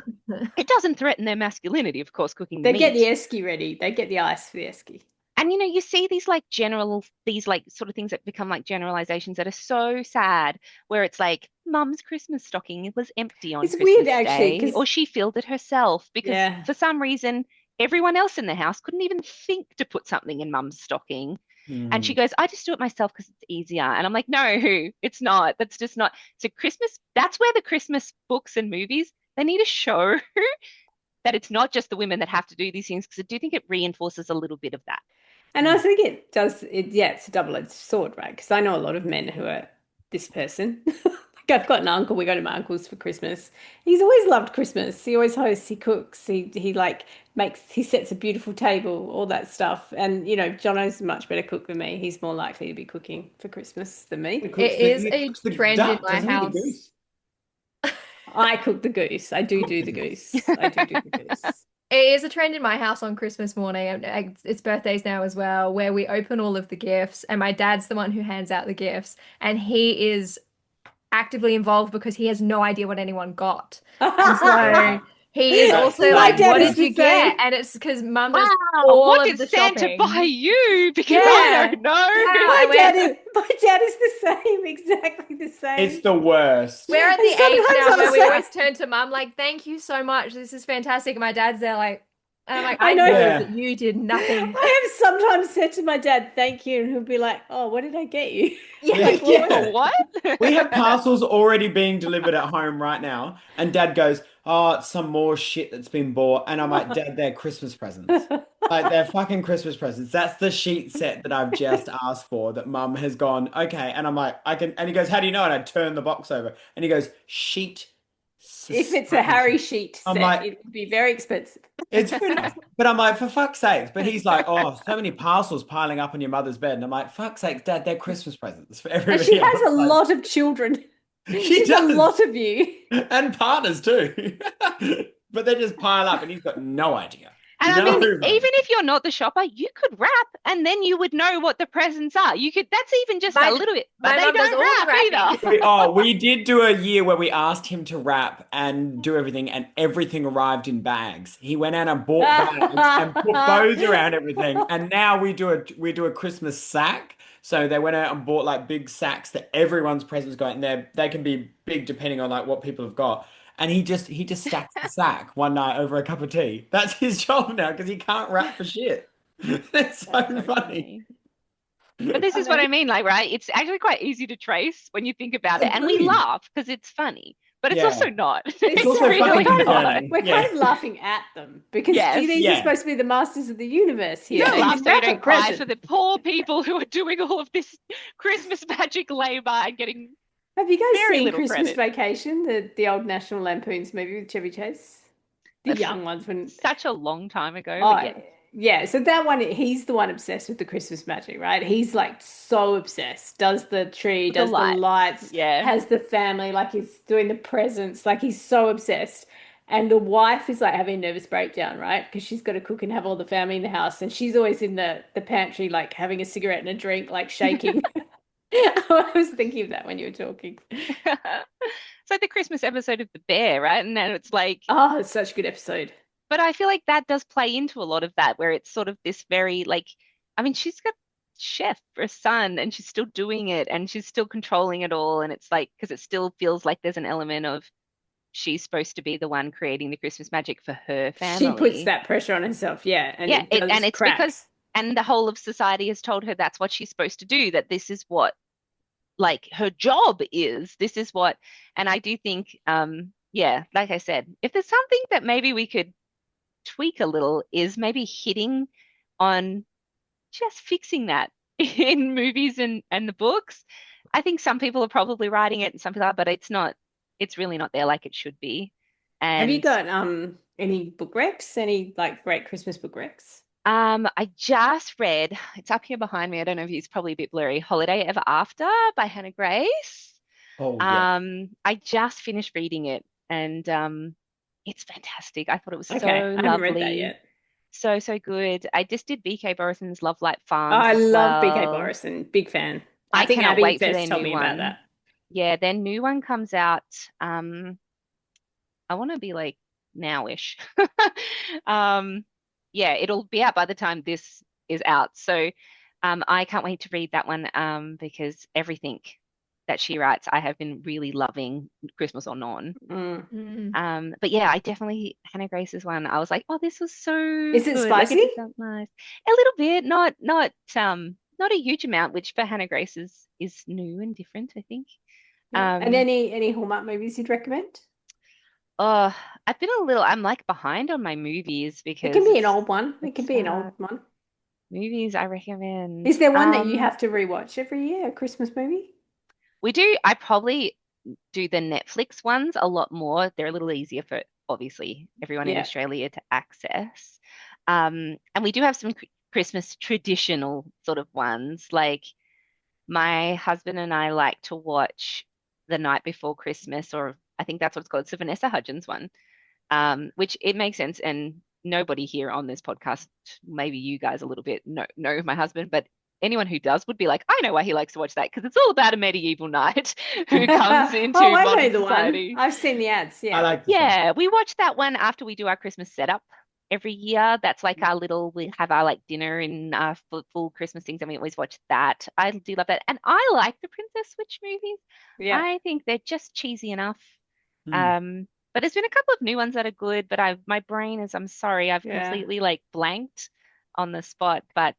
It doesn't threaten their masculinity, of course, cooking the They get the meat. esky ready. They get the ice for the esky. And you see these sort of things that become like generalizations that are so sad, where it's like mum's Christmas stocking was empty on It's Christmas weird actually, Day, or she filled it herself because yeah. for some reason everyone else in the house couldn't even think to put something in mum's stocking. And she goes, I just do it myself because it's easier. And I'm like, no, it's not. That's just not. So Christmas, that's where the Christmas books and movies, they need to show that it's not just the women that have to do these things, because I do think it reinforces a little bit of that. And I think it does, it's a double-edged sword, right? Because I know a lot of men who are this person. Like I've got an uncle, we go to my uncle's for Christmas. He's always loved Christmas. He always hosts, he cooks, he like he sets a beautiful table, all that stuff. And Jono's a much better cook than me. He's more likely to be cooking for Christmas than me. It is a trend in my house. I cook the goose. I do the goose. I do the goose. It is a trend in my house on Christmas morning. And it's birthdays now as well, where we open all of the gifts, and my dad's the one who hands out the gifts, and he is actively involved because he has no idea what anyone got. And so he is also like, what did you get? And it's because mum does all what of did the Santa shopping. buy you? Because I don't know. My dad is the same, exactly the same. It's the worst. We're at the age now where we always turn to mum like, thank you so much. This is fantastic. And my dad's there like, and I'm like, I know that you did nothing. I have sometimes said to my dad, thank you, and he'll be like, oh, what did I get you? What? We have parcels already being delivered at home right now, and Dad goes, oh, it's some more shit that's been bought. And I'm like, Dad, they're Christmas presents. Like, they're fucking Christmas presents. That's the sheet set that I've just asked for that Mum has gone, okay. And I'm like, and he goes, how do you know? And I turn the box over, and he goes, sheet. If it's a Harry sheet set, it would be very expensive. It's finished. But I'm like, for fuck's sake. But he's like, oh, so many parcels piling up on your mother's bed. And I'm like, fuck's sake, Dad, they're Christmas presents for everybody. And she has a lot of children. She does. A lot of you. And partners too. But they just pile up and he's got no idea. And I mean, even if you're not the shopper, you could wrap and then you would know what the presents are. That's even just a little bit, but they don't wrap either. We did do a year where we asked him to wrap and do everything, and everything arrived in bags. He went out and bought bags and put bows around everything. And now we do a Christmas sack. So they went out and bought like big sacks that everyone's presents go in there. They can be big depending on like what people have got. And he just stacks the sack one night over a cup of tea. That's his job now because he can't rap for shit. It's so funny. But this is what I mean, like, right? It's actually quite easy to trace when you think about it. And we laugh because it's funny. But it's also not. It's also really not. We're kind of laughing at them because these are supposed to be the masters of the universe here. You laugh so you don't cry for the poor people who are doing all of this Christmas magic labor and getting Have you guys seen little Christmas credit. Vacation, the old National Lampoon's movie with Chevy Chase? The young ones. Such a long time ago. Yeah, so that one, he's the one obsessed with the Christmas magic, right? He's like so obsessed. Does the tree, does the lights, has the family, like he's doing the presents, like he's so obsessed. And the wife is like having a nervous breakdown, right? Because she's got to cook and have all the family in the house. And she's always in the pantry, like having a cigarette and a drink, like shaking. I was thinking of that when you were talking. It's like the Christmas episode of The Bear, right? And then it's like... Oh, it's such a good episode. But I feel like that does play into a lot of that, where it's sort of this very like, I mean, she's got chef for a son and she's still doing it and she's still controlling it all. And it's like, because it still feels like there's an element of she's supposed to be the one creating the Christmas magic for her family. She puts that pressure on herself. Yeah. And it's because, and the whole of society has told her that's what she's supposed to do, that this is what like her job is. This is what, and I do think, like I said, if there's something that maybe we could tweak a little is maybe hitting on just fixing that in movies and the books. I think some people are probably writing it and some people are, but it's really not there like it should be. And have you got any book recs, any like great Christmas book recs? I just read, it's up here behind me, I don't know if it's probably a bit blurry, Holiday Ever After by Hannah Grace. Oh, yeah. I just finished reading it and It's fantastic. I thought it was Okay, so I haven't read that lovely. yet. So, so good. I just did BK Borison's Love Light Farms I as love BK well. Borison, big fan. I I think cannot Abby wait for their first told new me about one. that. Yeah, their new one comes out, I want to be like nowish. Um, yeah, it'll be out by the time this is out. So I can't wait to read that one because everything that she writes, I have been really loving, Christmas or non. Mm. Mm. But yeah, I definitely Hannah Grace's one. I was like, oh, this was so Is it good. Like it spicy? just felt nice. A little bit, not a huge amount, which for Hannah Grace is new and different, I think. Yeah. And Um, any Hallmark movies you'd recommend? oh, I'm like behind on my movies It can because be an old one. It can it's be an old one. movies I recommend. Is there one that you have to rewatch every year, a Christmas movie? We do. I probably do the Netflix ones a lot more. They're a little easier for obviously everyone in Yeah. Australia to access. And we do have some Christmas traditional sort of ones. Like my husband and I like to watch The Night Before Christmas, or I think that's what it's called. It's a Vanessa Hudgens one, which it makes sense. And nobody here on this podcast, maybe you guys a little bit know my husband, but anyone who does would be like, I know why he likes to watch that because it's all about a medieval knight who comes Oh, into I know modern the one. society. I've seen the ads. I Yeah. like this one. Yeah, we watch that one after we do our Christmas setup every year. That's like our little, we have our like dinner and full Christmas things, and we always watch that. I do love that. And I like the Princess Switch movies. Yeah. I think they're just cheesy enough. Mm. But there's been a couple of new ones that are good, but my brain is, I'm sorry, I've Yeah. completely like blanked on the spot, but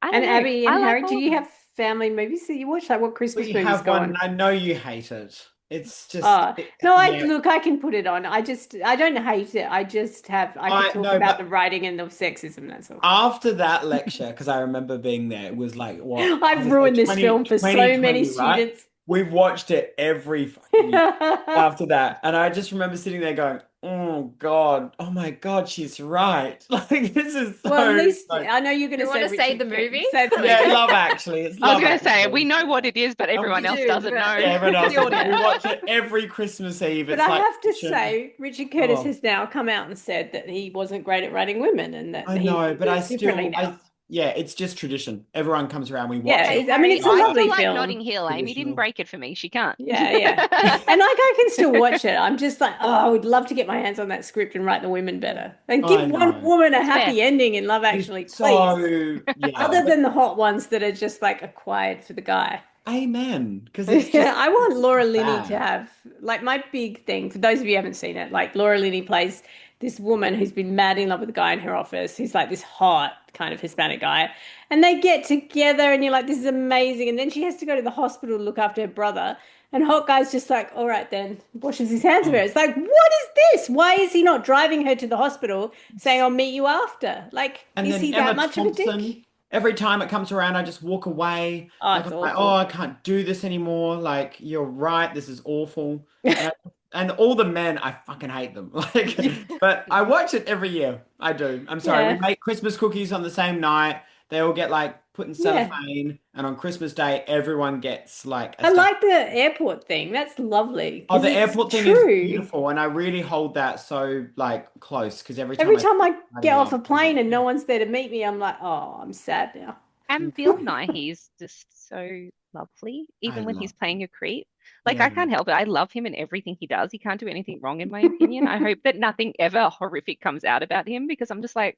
I And don't know. Abby and I like Harry, do all of you them. have family movies that you watch? Like what Christmas We movies have go one, on? and I know you hate it. It's just, No, I yeah. look, I can put it on. I don't hate it. I could I talk no, about the but writing and the sexism, that's all. after that lecture, because I remember being there, it was like what I I've would say ruined this film for so many 2020, right? students. We've watched it every fucking year after that, and I just remember sitting there going, "Oh God, oh my God, she's right." Like this is Well, at so least like, I know you're going to You want say to say the Richard movie? Curtis. Say the yeah, movie. Love Actually. It's I was Love going to say, we Actually. know what it is, but And everyone We else do, doesn't but know. yeah, everyone for else the does it. We audience. watch it every Christmas Eve. But It's I like have to such a say, Richard Curtis oh. has now come out and said that he wasn't great at writing women and that I he know, but I does differently still, now. yeah, it's just tradition. Everyone comes around, we Yeah, watch it. Hey, I mean, Harry, it's a I Super still lovely like film. Notting Hill. Amy didn't traditional. break it for me. She can't. Yeah, yeah. And like I can still watch it. I'm just like, oh, I would love to get my hands on that script and write the women better. And give I one know. woman a It's fair. happy ending in Love It's Actually, please. so, yeah, Other but than the hot ones that are just like acquired for the guy. amen, because it's Yeah, just I want Laura Linney to bad. have like my big thing for those of you who haven't seen it, like Laura Linney plays this woman who's been mad in love with a guy in her office who's like this hot kind of Hispanic guy. And they get together and you're like, this is amazing. And then she has to go to the hospital to look after her brother. And hot guy's just like, all right then, washes his hands of her. Oh, It's like, what is this? Why is he not driving her to the hospital saying, I'll meet you after? Like, and is then he that Emma much of a dick? Thompson, every time it comes around, I just walk away. Oh, Like it's I'm like, oh, awful. I can't do this anymore. Like you're right, this is awful. And and all the men, I fucking hate them. Like, but I watch it every year. I do. I'm sorry. We Yeah. make Christmas cookies on the same night. They all get like put in Yeah. cellophane, and on Christmas Day, everyone gets like a I stack. like the airport thing. That's lovely Oh, because the it's airport thing is true. beautiful, and I really hold that so like close because every time Every I see time I somebody get off love, a I'm like, plane and no one's there to meet me, I'm like, oh, I'm sad now. And Bill Nighy is just so lovely, I even when he's love, playing a creep. Like, yeah. I can't help it. I love him in everything he does. He can't do anything wrong, in my opinion. I hope that nothing ever horrific comes out about him because I'm just like,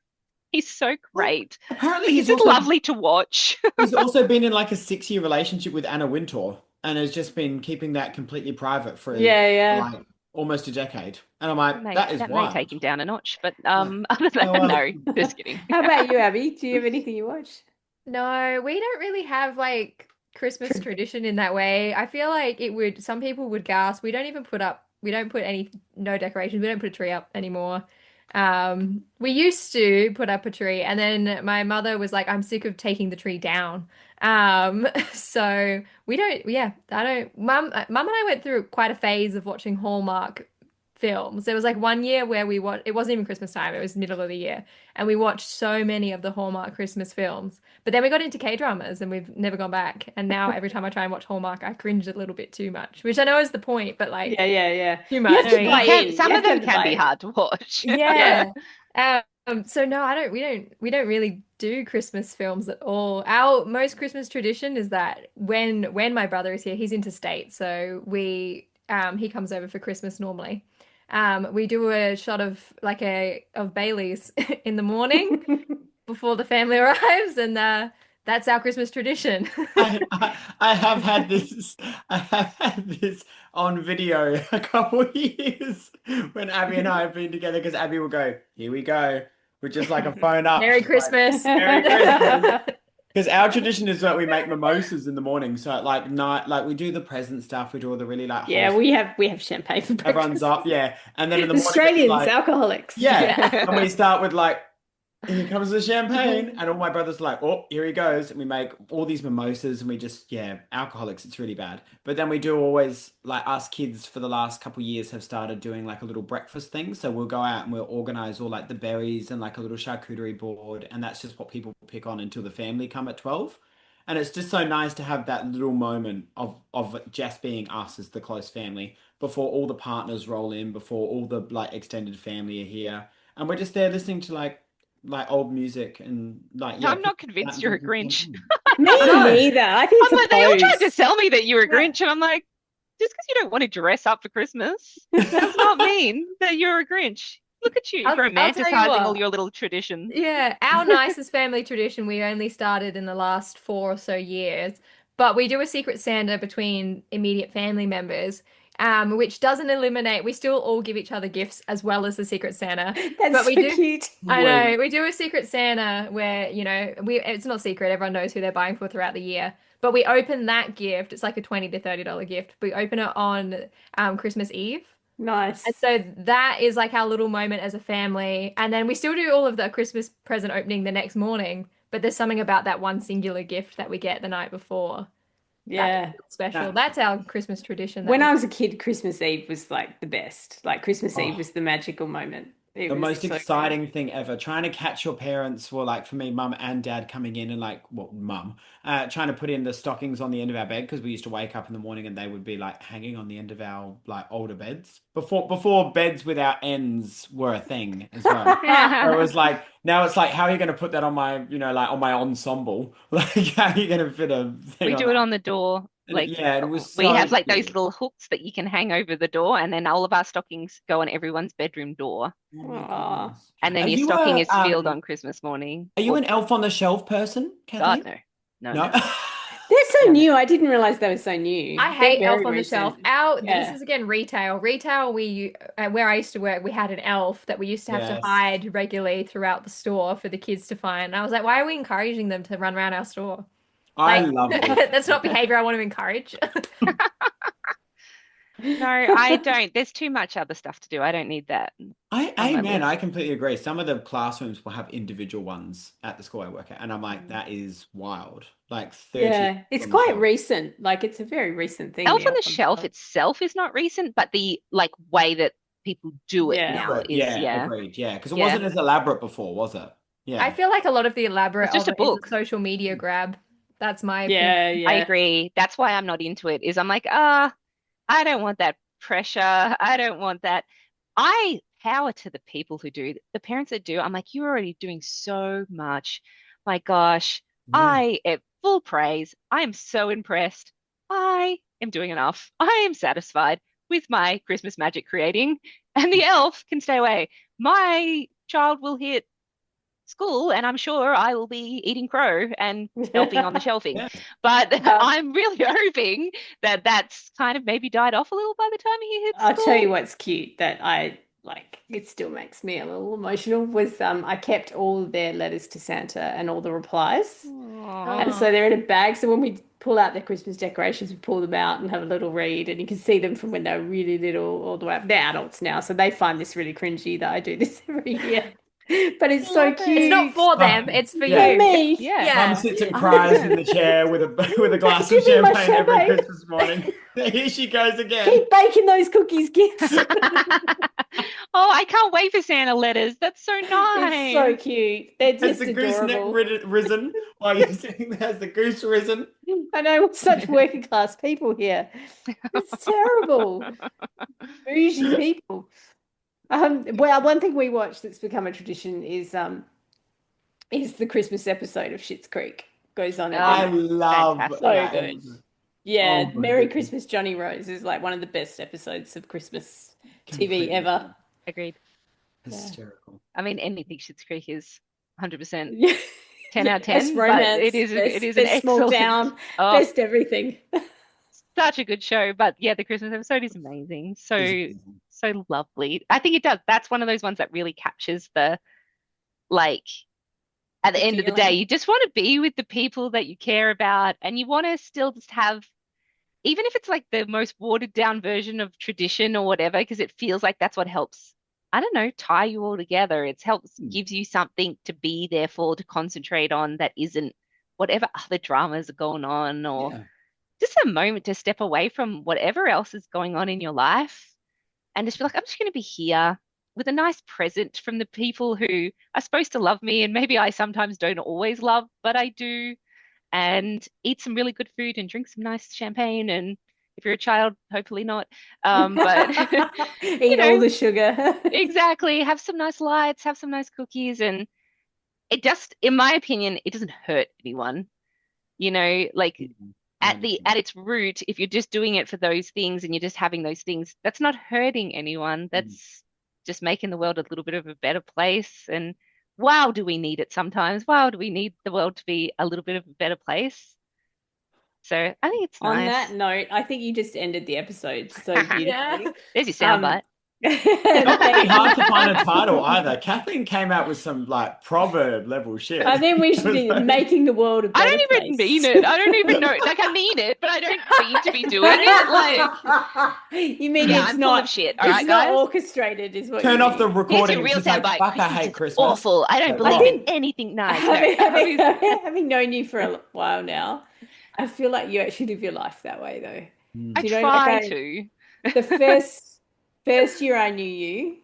he's so Well, great. apparently Like, he's just lovely to watch. he's also been in like a 6 year relationship with Anna Wintour and has just been keeping that completely private for Yeah, yeah. like almost a decade. And I'm like, May that is that may take wild. him down a notch, but Like, other than oh that, well, no, just kidding. How about you, Abby? Do you have anything you watch? No, we don't really have like Christmas tradition in that way. I feel like it would, some people would gasp. We don't put any, no decorations. We don't put a tree up anymore. We used to put up a tree, and then my mother was like, I'm sick of taking the tree down. So we don't, yeah, I don't, mum and I went through quite a phase of watching Hallmark films. There was like one year where we watched, it wasn't even Christmas time, it was middle of the year, and we watched so many of the Hallmark Christmas films. But then we got into K-dramas and we've never gone back. And now every time I try and watch Hallmark, I cringe a little bit too much, which I know is the point, but like Yeah. too You much. have to You buy can, in. some You of have to them have the can be buy-in. hard to watch. Yeah. So no, I don't we don't really do Christmas films at all. Our most Christmas tradition is that when my brother is here, he's interstate, so we he comes over for Christmas normally. We do a shot of like a of Bailey's in the morning before the family arrives, and that's our Christmas tradition. I have had this. I have had this on video a couple of years when Abby and I have been together because Abby will go, "Here we go," with just like a phone up. Merry She's like, Christmas. "Merry Christmas." Because our tradition is that we make mimosas in the morning. So at like night, like we do the present stuff, we do all the really like Yeah, wholesome. we have champagne for Everyone's breakfast. up, yeah. And then in the morning it's Australians, like, alcoholics. yeah. Yeah. And we start with like, here comes the champagne. And all my brothers are like, oh, here he goes. And we make all these mimosas and we just, yeah, alcoholics, it's really bad. But then we do always, like us kids for the last couple of years have started doing like a little breakfast thing. So we'll go out and we'll organize all like the berries and like a little charcuterie board. And that's just what people pick on until the family come at 12. And it's just so nice to have that little moment of just being us as the close family before all the partners roll in, before all the like extended family are here. And we're just there listening to like old music and like yeah, I'm people not convinced out you're a drinking Grinch. champagne. Me I know. neither. I think I'm it's like, a they all tried to pose. sell me that you were a Yeah. Grinch, and I'm like, just because you don't want to dress up for Christmas does not mean that you're a Grinch. Look at you, I'll tell you romanticizing all what. your little traditions. Yeah, our nicest family tradition we only started in the last 4 or so years, but we do a Secret Santa between immediate family members, which doesn't eliminate. We still all give each other gifts as well as the Secret Santa, That's but we so do. cute. I Wait. know we do a Secret Santa where we it's not secret. Everyone knows who they're buying for throughout the year. But we open that gift. It's like a $20 to $30 gift. We open it on Christmas Eve. And Nice. so that is like our little moment as a family. And then we still do all of the Christmas present opening the next morning, but there's something about that one singular gift that we get the night before that Yeah. feels special. That, That's our Christmas tradition that When we I was a kid, Christmas Eve was like the best. Like Christmas Eve oh, was the magical moment. It the was most so good. exciting thing ever. Trying to catch your parents for like for me, mum and dad coming in and like well, mum, trying to put in the stockings on the end of our bed because we used to wake up in the morning and they would be like hanging on the end of our like older beds before beds without ends were a thing as well. Where it was like now it's like how are you going to put that on my like on my ensemble? Like how are you going to fit a thing We on do it that? on the door. And Like yeah, it was we so have like those cute. little hooks that you can hang over the door, and then all of our stockings go on everyone's bedroom door. Oh my Aw. goodness. And then Are your you stocking a is filled on Christmas morning. are you Or an elf on the shelf person, God, Kathleen? no. No, No. no. They're so No, no. new. I didn't realize they were so I new. They're hate Elf very on the Shelf. recent. This Yeah. is again retail. Retail, we where I used to work, we had an elf that we used to have to Yes. hide regularly throughout the store for the kids to find. And I was like, why are we encouraging them to run around our store? I Like, love this. that's not behavior I want to encourage. No, I don't. There's too much other stuff to do. I don't need that on my Amen. I list. completely agree. Some of the classrooms will have individual ones at the school I work at, and I'm like, Mm. that is wild. Like 30 Yeah. It's on the quite shelf. recent. Like it's a very recent thing, Elf the on elf the on the Shelf shelf. itself is not recent, but the like way that people do it Yeah. now But is yeah, yeah. agreed. Yeah, because it Yeah. wasn't as elaborate before, was it? I Yeah. feel like a lot of the elaborate It's just of a it is a book. social media grab. That's my opinion. Yeah, I yeah. agree. That's why I'm not into it, is I'm like, I don't want that pressure. I don't want that. I power to the people who do, the parents that do. I'm like, you're already doing so much. My gosh, Yeah. I am full praise. I am so impressed. I am doing enough. I am satisfied with my Christmas magic creating, and the elf can stay away. My child will hit school, and I'm sure I will be eating crow and elfing on the shelving. Yeah. But Um, I'm really hoping that that's kind of maybe died off a little by the time he hits I'll tell you school. what's cute that I like, it still makes me a little emotional was I kept all their letters to Santa and all the replies. And Aw. so Oh, they're in a bag. So when we pull out their Christmas decorations, we pull them out and have a little read, and you can see them from when they're really little all the way up. They're adults now, so they find this really cringy that I do this every year. But it's so Love it. It's not cute. for them, it's for Yeah. For you. me. Yeah. Mum Yeah. sits and cries in 100%. the chair with a with a glass of Give me my champagne every champagne. Christmas morning. Here she goes again. Keep baking those cookies, kids. Oh, I can't wait for Santa letters. That's so It's so nice. cute. They're Has just the gooseneck adorable. risen while you're sitting there? Has the goose risen? I know we're such working class people here. It's terrible. Bougie people. Well, one thing we watch that's become a tradition is the Christmas episode of Schitt's Creek. Goes on every I Oh, night. love fantastic. So that good. episode. Oh Yeah, my Merry goodness. Christmas, Johnny Rose is like one of the best episodes of Christmas TV Completely ever. Agreed. Yeah. hysterical. I mean, anything Schitt's Creek is 100% Yeah. 10 Yeah, out of best 10, but romance, it is an best small excellent, town, oh, best everything. such a good show. But yeah, the Christmas episode is amazing. Is So, amazing. so lovely. I think it does. That's one of those ones that really captures the, like, at the The end of the day, feeling. you just want to be with the people that you care about, and you want to still just have, even if it's like the most watered down version of tradition or whatever, because it feels like that's what helps, I don't know, tie you all together. It helps, Hmm. gives you something to be there for, to concentrate on that isn't whatever other dramas are going on, or Yeah. just a moment to step away from whatever else is going on in your life and just be like, I'm just going to be here with a nice present from the people who are supposed to love me. And maybe I sometimes don't always love, but I do. And eat some really good food and drink some nice champagne. And if you're a child, hopefully not. But, you Eat all know, the sugar. exactly. Have some nice lights, have some nice cookies. And it just, in my opinion, it doesn't hurt anyone. Like I at agree. its root, if you're just doing it for those things and you're just having those things, that's not hurting anyone. Mm. That's just making the world a little bit of a better place. And wow, do we need it sometimes? Wow, do we need the world to be a little bit of a better place? So I think it's On that nice. note, I think you just ended the episode so Yeah. beautifully. There's your Um, soundbite. Not going to be thank hard to you. find a title either. Kathleen came out with some like proverb level shit. I think we It should was be like, making the world a I better don't even mean place. it. I don't even know. Like I mean it, but I don't mean to be doing it. Like, You mean yeah, I'm full of shit. All it's right, not guys. orchestrated, is what you turn off the mean. Here's your recording and real she's like, soundbite. fuck, I Christmas hate is Christmas. awful. I don't But I believe in like, think anything nice. No, having known you for a while now, I feel like you actually live your life that way though. I mm, Do you know, like try to. the first year I knew you,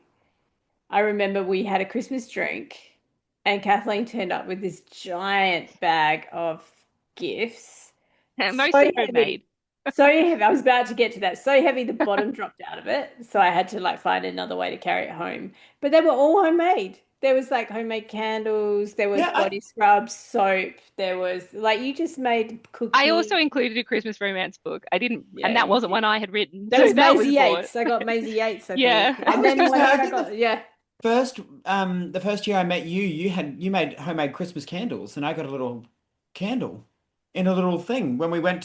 I remember we had a Christmas drink and Kathleen turned up with this giant bag of gifts. So Mostly heavy. homemade. So heavy. I was about to get to that. So heavy the bottom dropped out of it. So I had to like find another way to carry it home. But they were all homemade. There was like homemade candles, there was yeah, body scrub, soap, there was like you just made I also cookies. included a Christmas romance book. I didn't, Yeah, and that you wasn't did. one I had written, That so was that Maisie was bought. Yates. I got Maisie Yates, I Yeah. think. I And was then going to say, one I year I think got, yeah. the first year I met you, you made homemade Christmas candles, and I got a little candle in a little thing when we went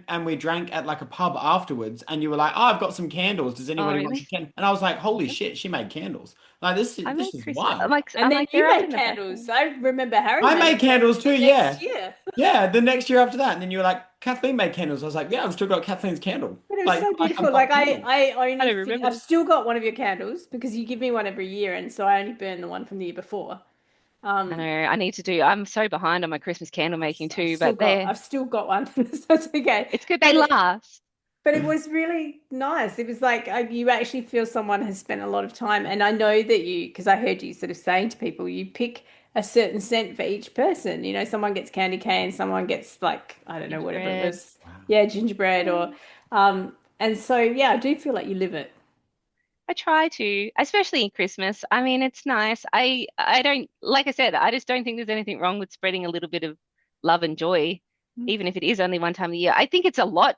and we drank at like a pub afterwards, and you were like, "Oh, I've got some candles. Does Oh, anybody want really? some candles?" And I was like, "Holy shit, she made candles! Like I this made is Christmas. wild." And I'm then like, you they're up made in the back there. candles. I remember Harry I made made candles candles too, the yeah. next year. Yeah, the next year after that. And then you were like, Kathleen made candles. I was like, yeah, I've still got Kathleen's candle. But it was Like, so I've beautiful. got Like candles. I I only don't fin remember I've this. still got one of your candles because you give me one every year, and so I only burn the one from the year before. I know Um, I need to do. I'm so behind on my Christmas candle making too, but I've still got one, so it's okay. it's good they But last. but it was really nice. It was like you actually feel someone has spent a lot of time, and I know that because I heard you sort of saying to people, you pick a certain scent for each person. You know, someone gets candy cane, someone gets like I don't know whatever it Gingerbread. was, Wow. yeah, gingerbread or and so yeah, I do feel like you live it. I try to, especially in Christmas. I mean, it's nice. I don't, like I said, I just don't think there's anything wrong with spreading a little bit of love and joy, even if it is only one time a year. I think it's a lot.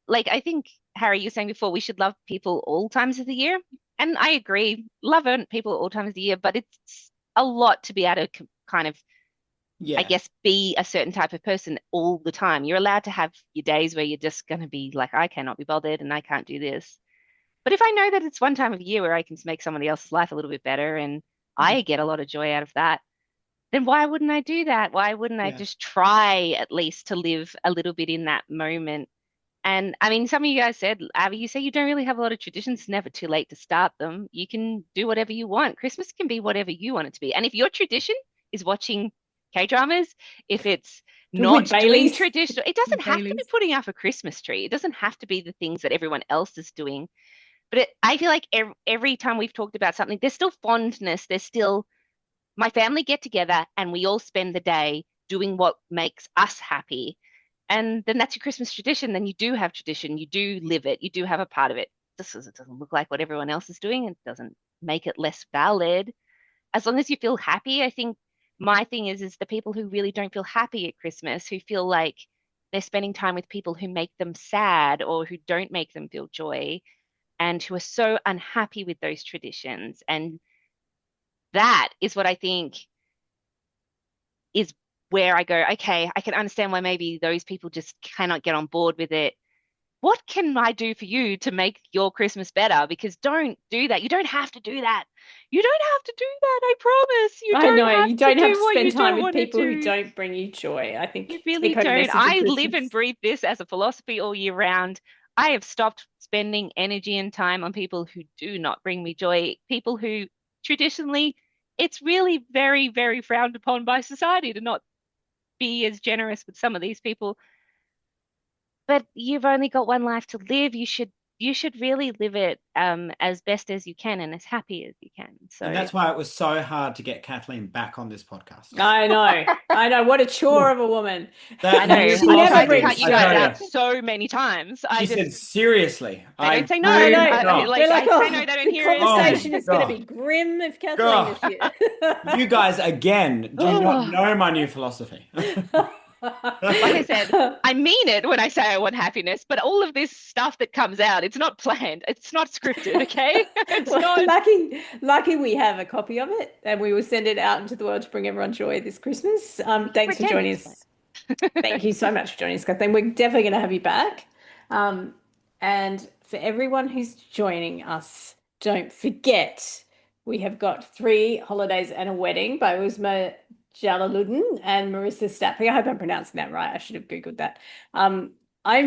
Like I think Harry, you were saying before, we should love people all times of the year, and I agree. Love people all times of the year, but it's a lot to be able to kind of, I Yeah. guess, be a certain type of person all the time. You're allowed to have your days where you're just going to be like, I cannot be bothered and I can't do this. But if I know that it's one time of year where I can make somebody else's life a little bit better and Mm. I get a lot of joy out of that, then why wouldn't I do that? Why wouldn't I Yeah. just try at least to live a little bit in that moment And I mean, some of you guys said, Abby, you say you don't really have a lot of traditions. It's never too late to start them. You can do whatever you want. Christmas can be whatever you want it to be. And if your tradition is watching K-dramas, if it's not With doing Baileys. traditional, it doesn't have to be Baileys. putting up a Christmas tree. It doesn't have to be the things that everyone else is doing. But I feel like every time we've talked about something, there's still fondness. There's still my family get together and we all spend the day doing what makes us happy. And then that's your Christmas tradition. Then you do have tradition. You do live it. You do have a part of it. Just as it doesn't look like what everyone else is doing, it doesn't make it less valid. As long as you feel happy, I think my thing is the people who really don't feel happy at Christmas, who feel like they're spending time with people who make them sad or who don't make them feel joy, and who are so unhappy with those traditions. And that is what I think is where I go, okay, I can understand why maybe those people just cannot get on board with it. What can I do for you to make your Christmas better? Because don't do that. You don't have to do that. You don't have to do that. I promise. You I don't know have you don't to have do to what you spend time don't with want to people who do. don't bring you joy. I think You really take home don't. message of I live Christmas. and breathe this as a philosophy all year round. I have stopped spending energy and time on people who do not bring me joy, people who traditionally, it's really very, very frowned upon by society to not be as generous with some of these people. But you've only got one life to live. You should really live it as best as you can and as happy as you can. And So that's why it was so hard to get Kathleen back on this podcast. I know. What a chore of a woman. That I know new She I've never tried to brings cut philosophy, you I joy. guys tell out you. so many times. She said, seriously, They don't say no. I know. not. Like We're I like, say oh, no, they don't the hear it. conversation Oh, is going to God. be grim if Kathleen God. is here. You guys, again, do not Oh. know my new philosophy. Like I said, I mean it when I say I want happiness, but all of this stuff that comes out, it's not planned. It's not scripted, okay? It's Well, not. lucky we have a copy of it, and we will send it out into the world to bring everyone joy this Christmas. Thanks for Pretend joining it's us. Thank you so much for joining us, Kathleen. We're definitely going to have you back. And for everyone who's joining us, don't forget we have got 3 holidays and a wedding by Uzma Jalaluddin and Marissa Stapley. I hope I'm pronouncing that right. I should have Googled that. I'm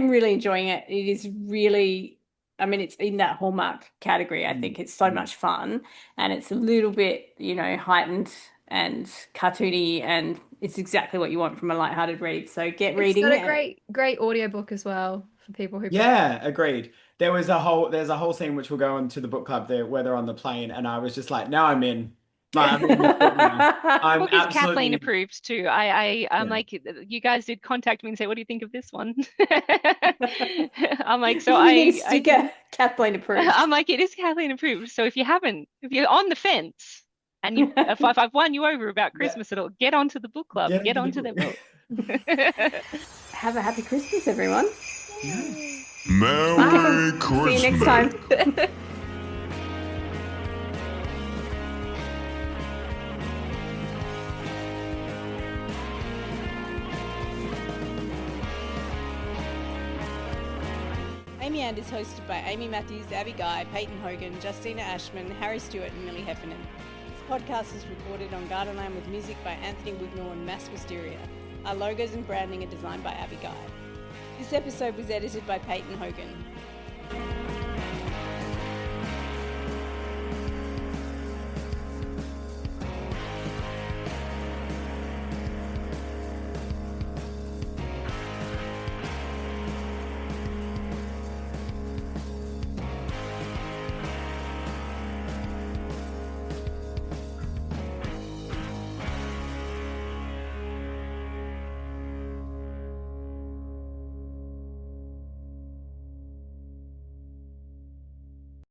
really enjoying it. It is really, I mean, it's in that Hallmark category. I think it's so much fun, and it's a little bit, heightened and cartoony, and it's exactly what you want from a lighthearted read. So get It's reading. got a great audiobook as well for people who Yeah, agreed. There's a whole scene which will go into the book club there where they're on the plane, and I was just like, now I'm in. Like, I'm in this book now. I'm Book is Kathleen absolutely approved too. I'm yeah. like, you guys did contact me and say, what do you think of this one? I'm like, so You need a I sticker, Kathleen approved. I'm like, it is Kathleen approved. So if you're on the fence and if I've won you over about Christmas at all, get onto the book club, Get get into onto the their book. book. Have a happy Christmas, everyone. Merry See you next Christmas. time. Amy And is hosted by Amy Matthews, Abby Guy, Peyton Hogan, Justina Ashman, Harry Stewart, and Millie Heffernan. This podcast is recorded on Gardenland with music by Anthony Wignall and Mass Wisteria. Our logos and branding are designed by Abby Guy. This episode was edited by Peyton Hogan.